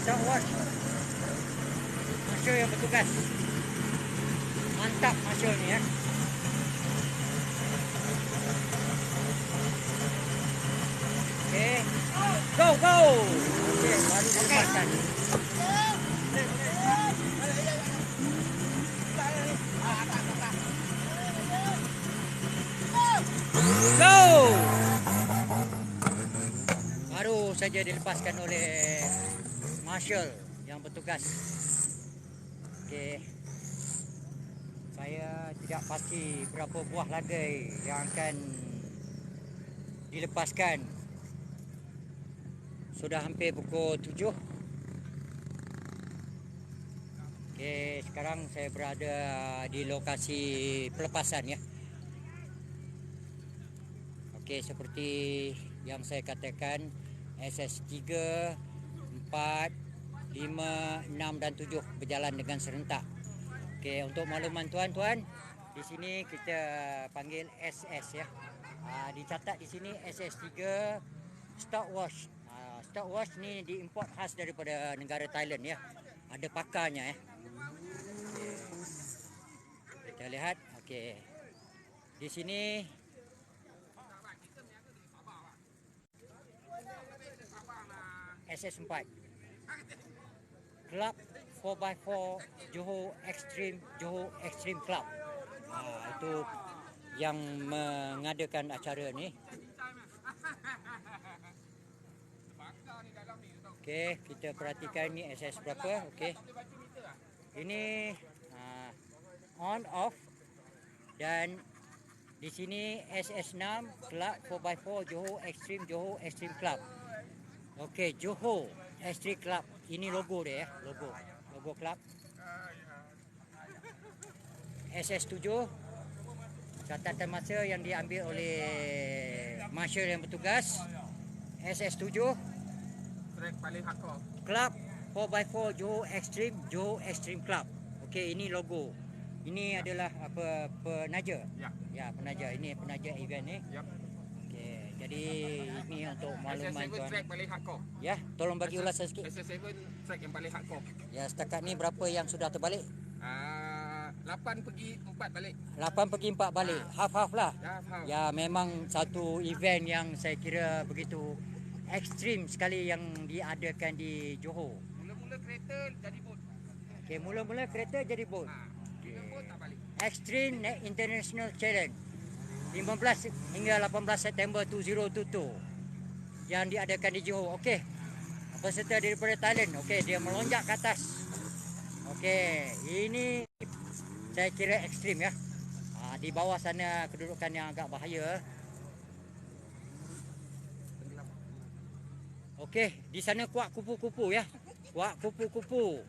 Stop watch. Marshal yang bertugas. Mantap marshal ni ya. Okay. Go, go. Okay, baru dilepaskan. Go! Baru saja dilepaskan oleh marshal yang bertugas. Okey. Saya tidak pasti berapa buah lagi yang akan dilepaskan. Sudah hampir pukul 7. Okey, sekarang saya berada di lokasi pelepasan ya. Okey, seperti yang saya katakan, SS3, 4, 5, 6 dan 7 berjalan dengan serentak. Okey, untuk makluman tuan-tuan, di sini kita panggil SS ya. Dicatat di sini SS3 stopwatch. Stopwatch ni diimport khas daripada negara Thailand ya. Ada pakarnya ya. Okay. Kita lihat, okey. Di sini SS4 Club 4x4 Johor Extreme Club. Itu yang mengadakan acara ni. Okey, kita perhatikan ni SS berapa. Okey. Ini on off dan di sini SS6 Club 4x4 Johor Extreme Club. Okey, Johor Extreme Club. Ini logo dia ya, logo club. SS7 catatan masa yang diambil oleh marshal yang bertugas. SS7 Track paling hardcore. Club 4x4 Johor Extreme Club. Okey, ini logo. Ini adalah apa, penaja. Ya. Ya, penaja. Ini penaja event ni. Ya. Okey, jadi ini untuk makluman SS7 tuan. track paling hardcore. Ya, tolong bagi ulasan sikit. SS7 track yang paling hardcore. Ya, setakat ni berapa yang sudah terbalik? 8 pergi 4 balik. 8 pergi 4 balik. Half-half lah. Ya, faham. Ya, memang satu event yang saya kira begitu ekstrim sekali yang diadakan di Johor. Mula-mula kereta jadi bot. Okey, mula-mula kereta jadi bot. Bot tak balik. Extreme International Challenge 15 hingga 18 September 2022 yang diadakan di Johor. Okey. Peserta daripada Thailand. Okey, dia melonjak ke atas. Okey, ini saya kira ekstrim ya. Di bawah sana kedudukan yang agak bahaya. Okey, di sana kuat kupu-kupu ya. Kuat kupu-kupu.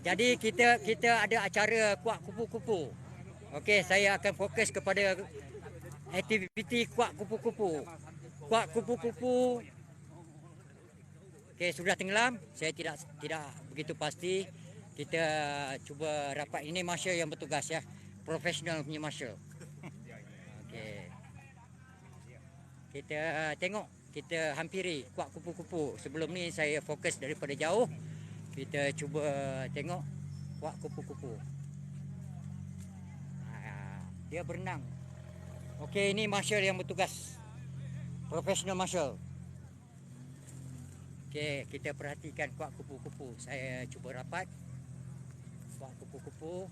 Jadi kita ada acara kuat kupu-kupu. Okey, saya akan fokus kepada aktiviti kuat kupu-kupu. Kuat kupu-kupu. Okey, sudah tenggelam. Saya tidak begitu pasti. Kita cuba rapat. Ini marshal yang bertugas ya. Profesional punya marshal. Okey. Kita tengok, kita hampiri kuat kupu-kupu. Sebelum ni saya fokus daripada jauh. Kita cuba tengok kuat kupu-kupu. Dia berenang. Okey, ini marshal yang bertugas. Profesional marshal. Okey, kita perhatikan kuat kupu-kupu. Saya cuba rapat. Kuat kupu-kupu.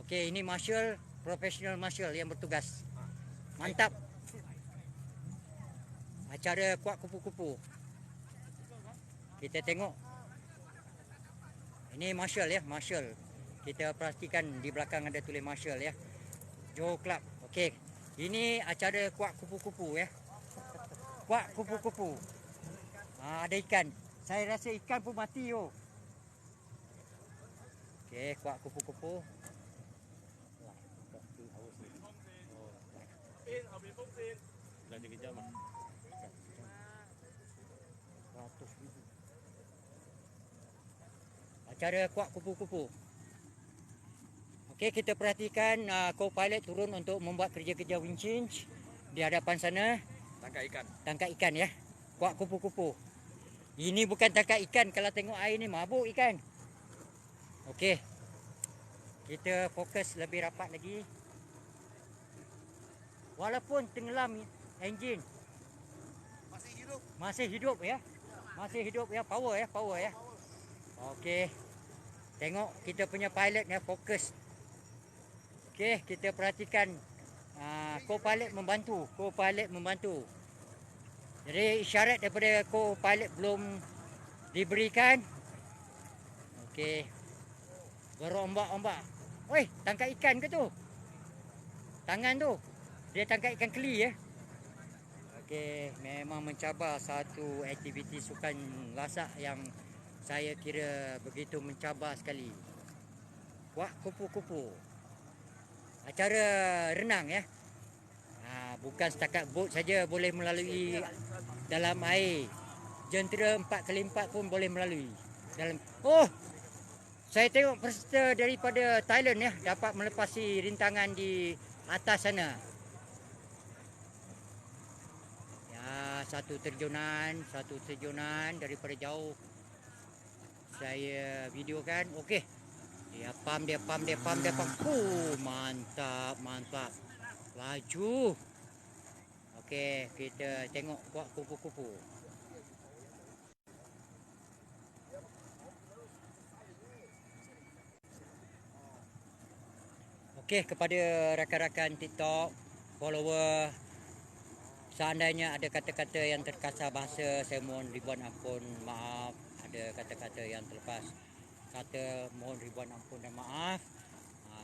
Okey, ini marshal, profesional marshal yang bertugas. Mantap. Acara kuat kupu-kupu. Kita tengok. Ini marshal ya, marshal. Kita perhatikan di belakang ada tulis marshal ya. Johor Club. Okey. Ini acara kuat kupu-kupu ya. Kuat kupu-kupu. Ada ikan. Saya rasa ikan pun mati yo. Okey. Okey, kuat kupu-kupu. Dah 3 jam lah. 100,000. Cara kuat kupu-kupu. Okey, kita perhatikan co-pilot turun untuk membuat kerja-kerja winch di hadapan sana. Tangkap ikan. Tangkap ikan ya. Kuat kupu-kupu. Ini bukan tangkap ikan, kalau tengok air ni mabuk ikan. Okey. Kita fokus lebih rapat lagi. Walaupun tenggelam enjin, masih hidup ya. Masih hidup ya, power ya. Okey. Tengok kita punya pilot ya, fokus. Okey, kita perhatikan co-pilot membantu. Jadi isyarat daripada co-pilot belum diberikan. Okey. Berombak-ombak. Oi, tangkap ikan ke tu? Tangan tu. Dia tangkap ikan keli ya. Okey, memang mencabar satu aktiviti sukan lasak yang saya kira begitu mencabar sekali. Kuat kupu-kupu. Acara renang ya. Bukan setakat bot saja boleh melalui dalam air. Jentera 4x4 pun boleh melalui dalam. Oh, saya tengok peserta daripada Thailand ya dapat melepasi rintangan di atas sana. Ya, satu terjunan daripada jauh saya videokan. Okey. Dia pam. Mantap. Laju. Okey, kita tengok kuat kupu-kupu. Okey, kepada rakan-rakan TikTok, follower, seandainya ada kata-kata yang terkasar bahasa, saya mohon ribuan ampun, maaf. Ada kata-kata yang terlepas kata, mohon ribuan ampun dan maaf.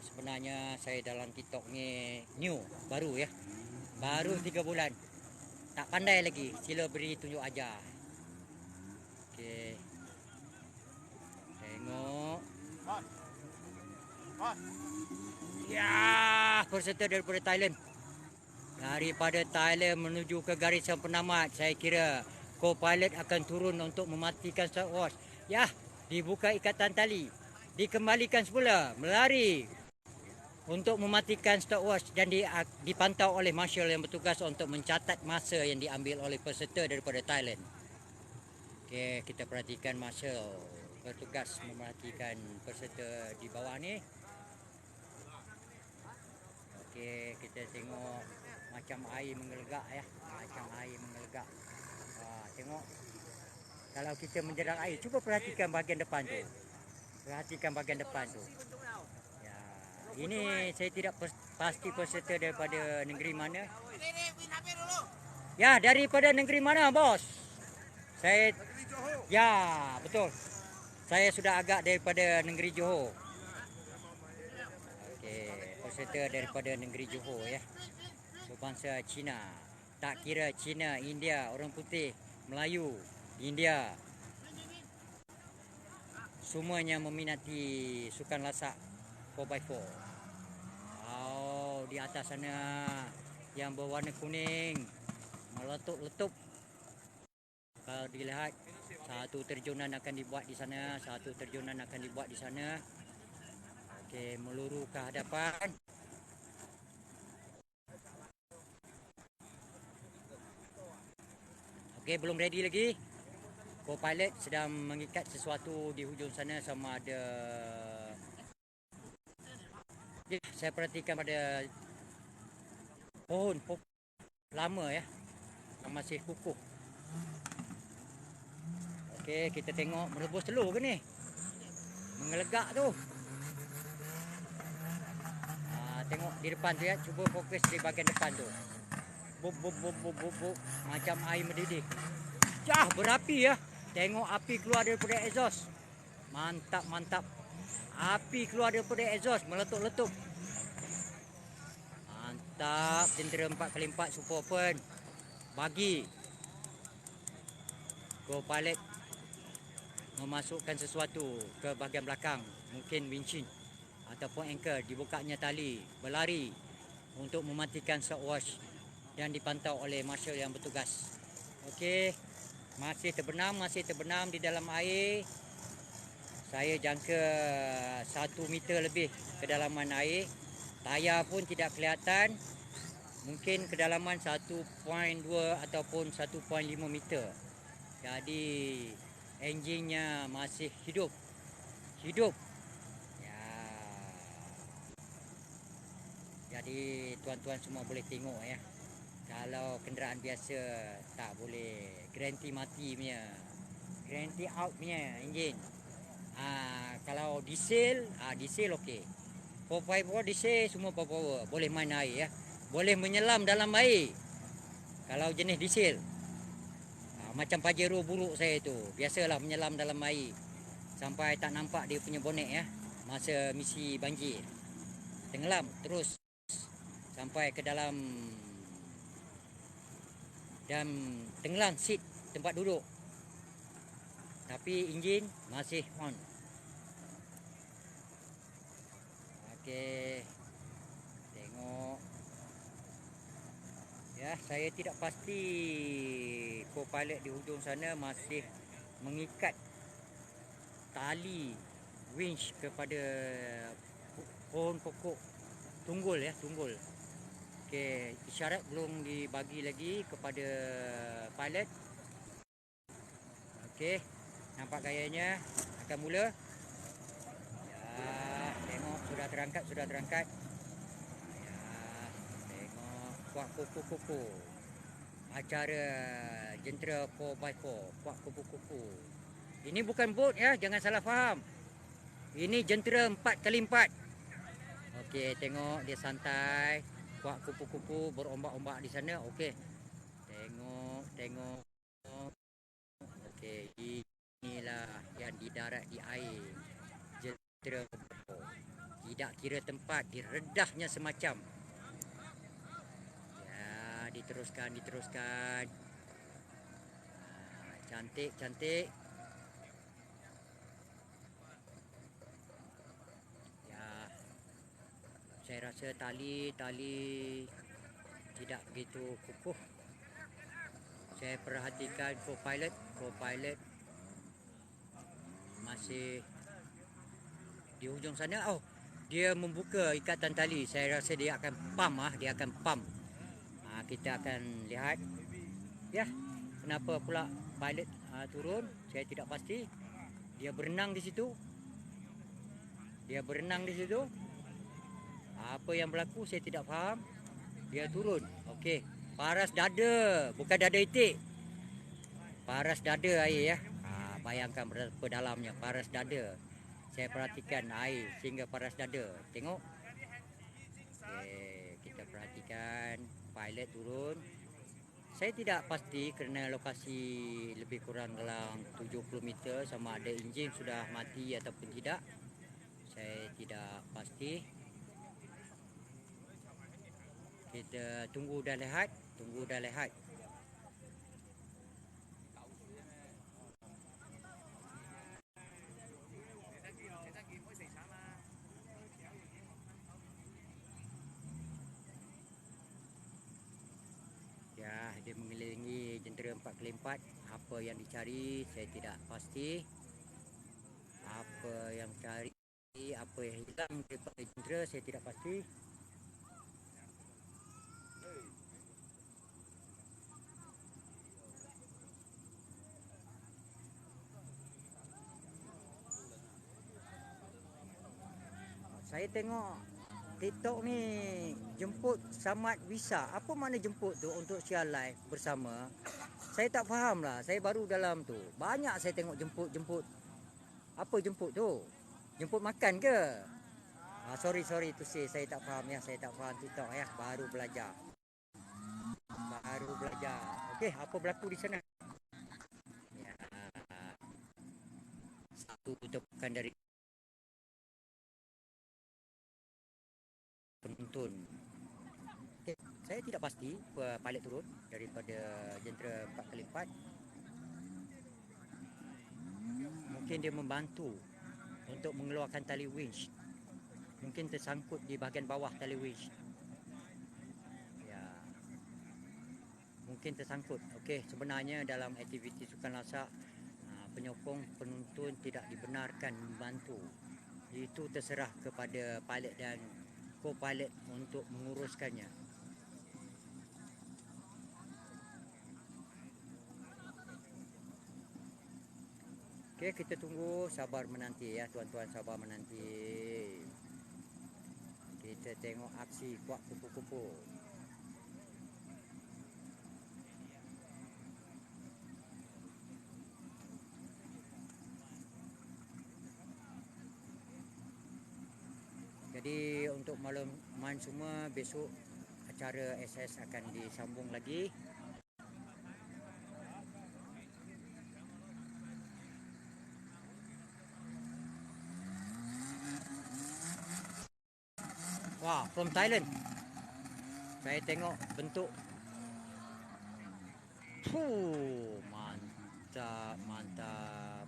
Sebenarnya saya dalam TikTok ni new, baru ya. Baru 3 bulan. Tak pandai lagi, sila beri tunjuk ajar. Okey. Tengok. Ya, peserta daripada Thailand. Daripada Thailand menuju ke garisan penamat. Saya kira co-pilot akan turun untuk mematikan stopwatch. Ya, dibuka ikatan tali. Dikembalikan semula, melari untuk mematikan stopwatch dan dipantau oleh marshal yang bertugas untuk mencatat masa yang diambil oleh peserta daripada Thailand. Okey, kita perhatikan marshal bertugas memerhatikan peserta di bawah ni. Okey, kita tengok macam air mengelegak ya. Tengok. Kalau kita menjerat air, cuba perhatikan bahagian depan tu. Ya, ini saya tidak pasti peserta daripada negeri mana. Ya, daripada negeri mana, bos? Saya ya, betul. Saya sudah agak daripada negeri Johor. Okey, peserta daripada negeri Johor ya. Berbangsa Cina. Tak kira Cina, India, orang putih, Melayu, India. Semuanya meminati sukan lasak 4x4. Oh, di atas sana yang berwarna kuning meletup-letup. Kalau dilihat, satu terjunan akan dibuat di sana. Okey, meluru ke hadapan. Okey, belum ready lagi. Co-pilot sedang mengikat sesuatu di hujung sana sama ada. Okay, saya perhatikan pada pohon lama ya, yang masih kukuh. Okey, kita tengok merebus telur ke ni? Mengelegak tu. Tengok di depan tu ya, cuba fokus di bahagian depan tu. Bub. Macam air mendidih. Jah, berapi ya. Tengok api keluar daripada exhaust. Mantap. Api keluar daripada exhaust, meletup-letup. Mantap, jentera 4x4 super open. Bagi co-pilot memasukkan sesuatu ke bahagian belakang mungkin winchin ataupun anchor, dibukanya tali, berlari untuk mematikan stopwatch dan dipantau oleh marshal yang bertugas. Okey, masih terbenam di dalam air. Saya jangka 1 meter lebih kedalaman air. Tayar pun tidak kelihatan. Mungkin kedalaman 1.2 ataupun 1.5 meter. Jadi enjinnya masih hidup. Ya. Jadi tuan-tuan semua boleh tengok ya. Kalau kenderaan biasa tak boleh, garanti mati punya. Garanti out punya enjin. Kalau diesel, diesel okey. 4x4 diesel semua power, boleh main air ya. Boleh menyelam dalam air. Kalau jenis diesel. Macam Pajero buruk saya tu, biasalah menyelam dalam air. Sampai tak nampak dia punya bonet ya. Masa misi banjir. Tenggelam terus sampai ke dalam dan tenggelam seat tempat duduk. Tapi enjin masih on. Okey. Tengok. Ya, saya tidak pasti co-pilot di hujung sana masih mengikat tali winch kepada pohon pokok tunggul ya, tunggul. Okey, isyarat belum dibagi lagi kepada pilot. Okey, nampak gayanya akan mula. Ya, tengok sudah terangkat. Ya, tengok kuak kupu-kupu. Acara jentera 4x4, kuak kupu-kupu. Ini bukan bot ya, jangan salah faham. Ini jentera 4x4. Okey, tengok dia santai. Kuak kupu-kupu berombak-ombak di sana. Okey. Tengok. Okey, inilah yang di darat di air. Jentera tidak kira tempat, diredahnya semacam. Ya, diteruskan. Cantik. Ya. Saya rasa tali tidak begitu kukuh. Saya perhatikan co-pilot masih di hujung sana. Oh, dia membuka ikatan tali. Saya rasa dia akan pump. Kita akan lihat. Ya, kenapa pula pilot turun? Saya tidak pasti. Dia berenang di situ. Apa yang berlaku saya tidak faham. Dia turun. Okey, paras dada, bukan dada itik. Paras dada air ya. Bayangkan berapa dalamnya paras dada. Saya perhatikan air sehingga paras dada. Tengok. Okey, kita perhatikan pilot turun. Saya tidak pasti kerana lokasi lebih kurang dalam 70 meter sama ada enjin sudah mati ataupun tidak. Saya tidak pasti. Kita tunggu dan lihat. Ya, dia mengelilingi jentera 4x4. Apa yang dicari saya tidak pasti. Apa yang hilang daripada jentera saya tidak pasti. Saya tengok TikTok ni jemput Samad Visa. Apa makna jemput tu untuk share live bersama? Saya tak faham lah. Saya baru dalam tu. Banyak saya tengok jemput. Apa jemput tu? Jemput makan ke? Sorry to say. Saya tak faham ya. Saya tak faham TikTok ya. Baru belajar. Okey, apa berlaku di sana? Ya. Satu tepukan dari penonton. Okay. Saya tidak pasti pilot turun daripada jentera 4x4. Mungkin dia membantu untuk mengeluarkan tali winch. Mungkin tersangkut di bahagian bawah tali winch. Ya. Mungkin tersangkut. Okey, sebenarnya dalam aktiviti sukan lasak, penyokong penuntun tidak dibenarkan membantu. Itu terserah kepada pilot dan co-pilot untuk menguruskannya. Okey, kita tunggu, sabar menanti ya tuan-tuan, sabar menanti. Kita tengok aksi kuat kupu-kupu. Jadi untuk makluman semua, besok acara SS akan disambung lagi. Wah, from Thailand. Saya tengok bentuk. Mantap, mantap.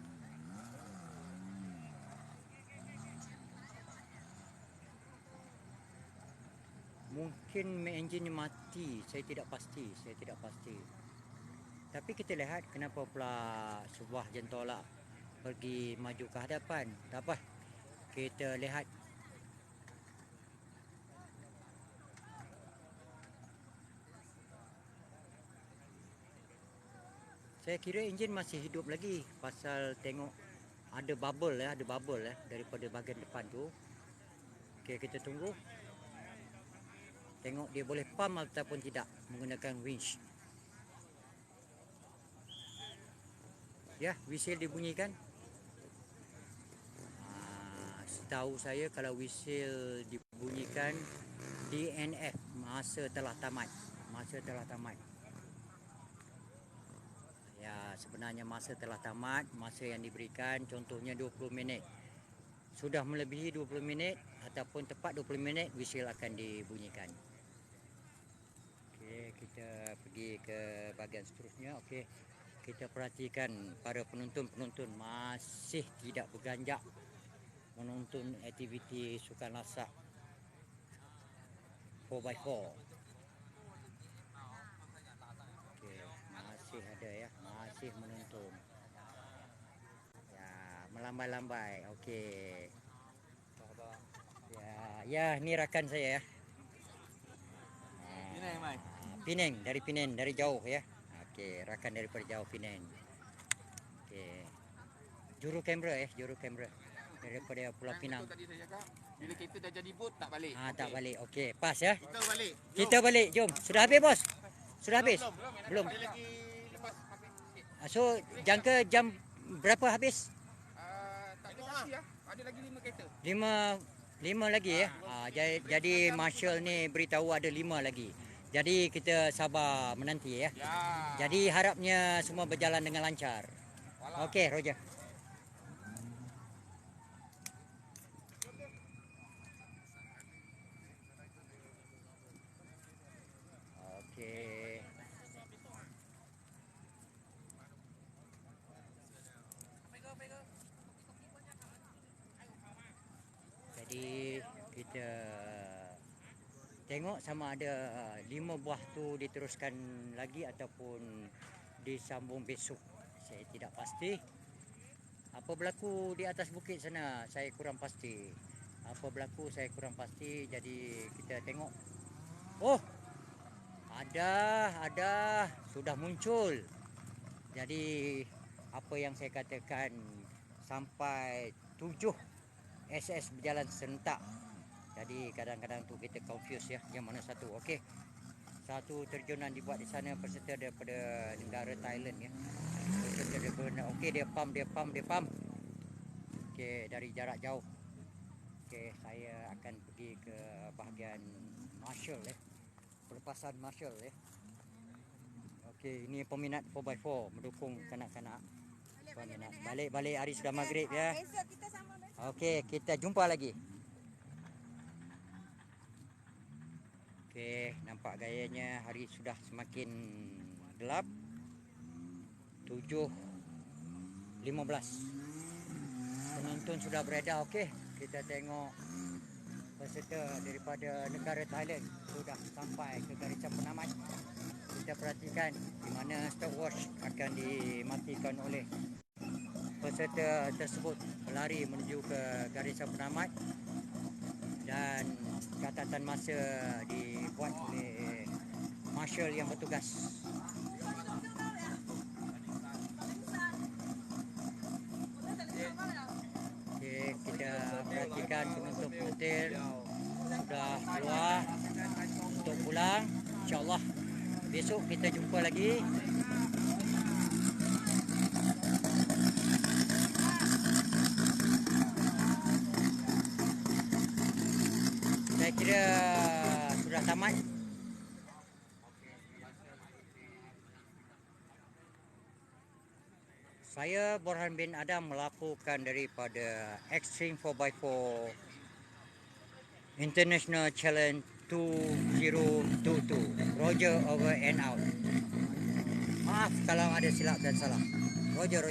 Mungkin engine mati, saya tidak pasti. Tapi kita lihat kenapa pula sebuah jentolak pergi maju ke hadapan. Tak apa, kita lihat. Saya kira enjin masih hidup lagi pasal tengok ada bubble daripada bahagian depan tu. Okey, kita tunggu. Tengok dia boleh pump ataupun tidak menggunakan winch. Ya, whistle dibunyikan. Setahu saya kalau whistle dibunyikan, DNF, masa telah tamat. Ya, sebenarnya masa telah tamat. Masa yang diberikan contohnya 20 minit. Sudah melebihi 20 minit ataupun tepat 20 minit, whistle akan dibunyikan. Okey, kita pergi ke bahagian seterusnya. Okey, kita perhatikan para penonton-penonton masih tidak berganjak menonton aktiviti sukan lasak 4x4. Okey, masih ada ya, masih menonton. Ya, melambai-lambai. Okey. Ya, ni rakan saya ya. Penang, Mai. Penang, dari jauh ya. Okey, rakan daripada jauh Penang. Okey. Juru kamera daripada Pulau Pinang. Tadi saya cakap, bila kereta dah jadi bot tak balik. Tak balik. Okey, pas ya. Kita balik. Jom. Sudah habis bos? Sudah habis? Belum. Dia lagi lepas habis sikit. So, jangka jam berapa habis? Tak ada pasti ya. Ada lagi 5 kereta. Lima lagi ya. Jadi marshal ni beritahu ada 5 lagi. Jadi kita sabar menanti ya. Ya. Jadi harapnya semua berjalan dengan lancar. Okey, Roger. Okey. Jadi kita tengok sama ada 5 buah tu diteruskan lagi ataupun disambung besok. Saya tidak pasti. Apa berlaku di atas bukit sana, saya kurang pasti. Jadi kita tengok. Oh, ada sudah muncul. Jadi apa yang saya katakan, sampai 7 SS berjalan serentak. Jadi kadang-kadang tu kita confuse ya, yang mana satu. Okey. Satu terjunan dibuat di sana peserta daripada negara Thailand ya. Peserta daripada, okey, dia pump. Okey, dari jarak jauh. Okey, saya akan pergi ke bahagian marshal ya. Pelepasan marshal ya. Okey, ini peminat 4x4 mendukung kanak-kanak. Peminat. Balik hari sudah maghrib ya. Okey, kita jumpa lagi. Okey, nampak gayanya hari sudah semakin gelap. 7.15. Penonton sudah beredar. Okey, kita tengok peserta daripada negara Thailand sudah sampai ke garisan penamat. Kita perhatikan di mana stopwatch akan dimatikan oleh peserta tersebut berlari menuju ke garisan penamat dan catatan masa dibuat oleh marshal yang bertugas. Okey, kita perhatikan penonton penonton sudah keluar untuk pulang. InsyaAllah besok kita jumpa lagi. Saya kira sudah tamat. Saya Borhan bin Adam melaporkan daripada Extreme 4x4 International Challenge 2022. Roger, over and out. Maaf kalau ada silap dan salah. Roger.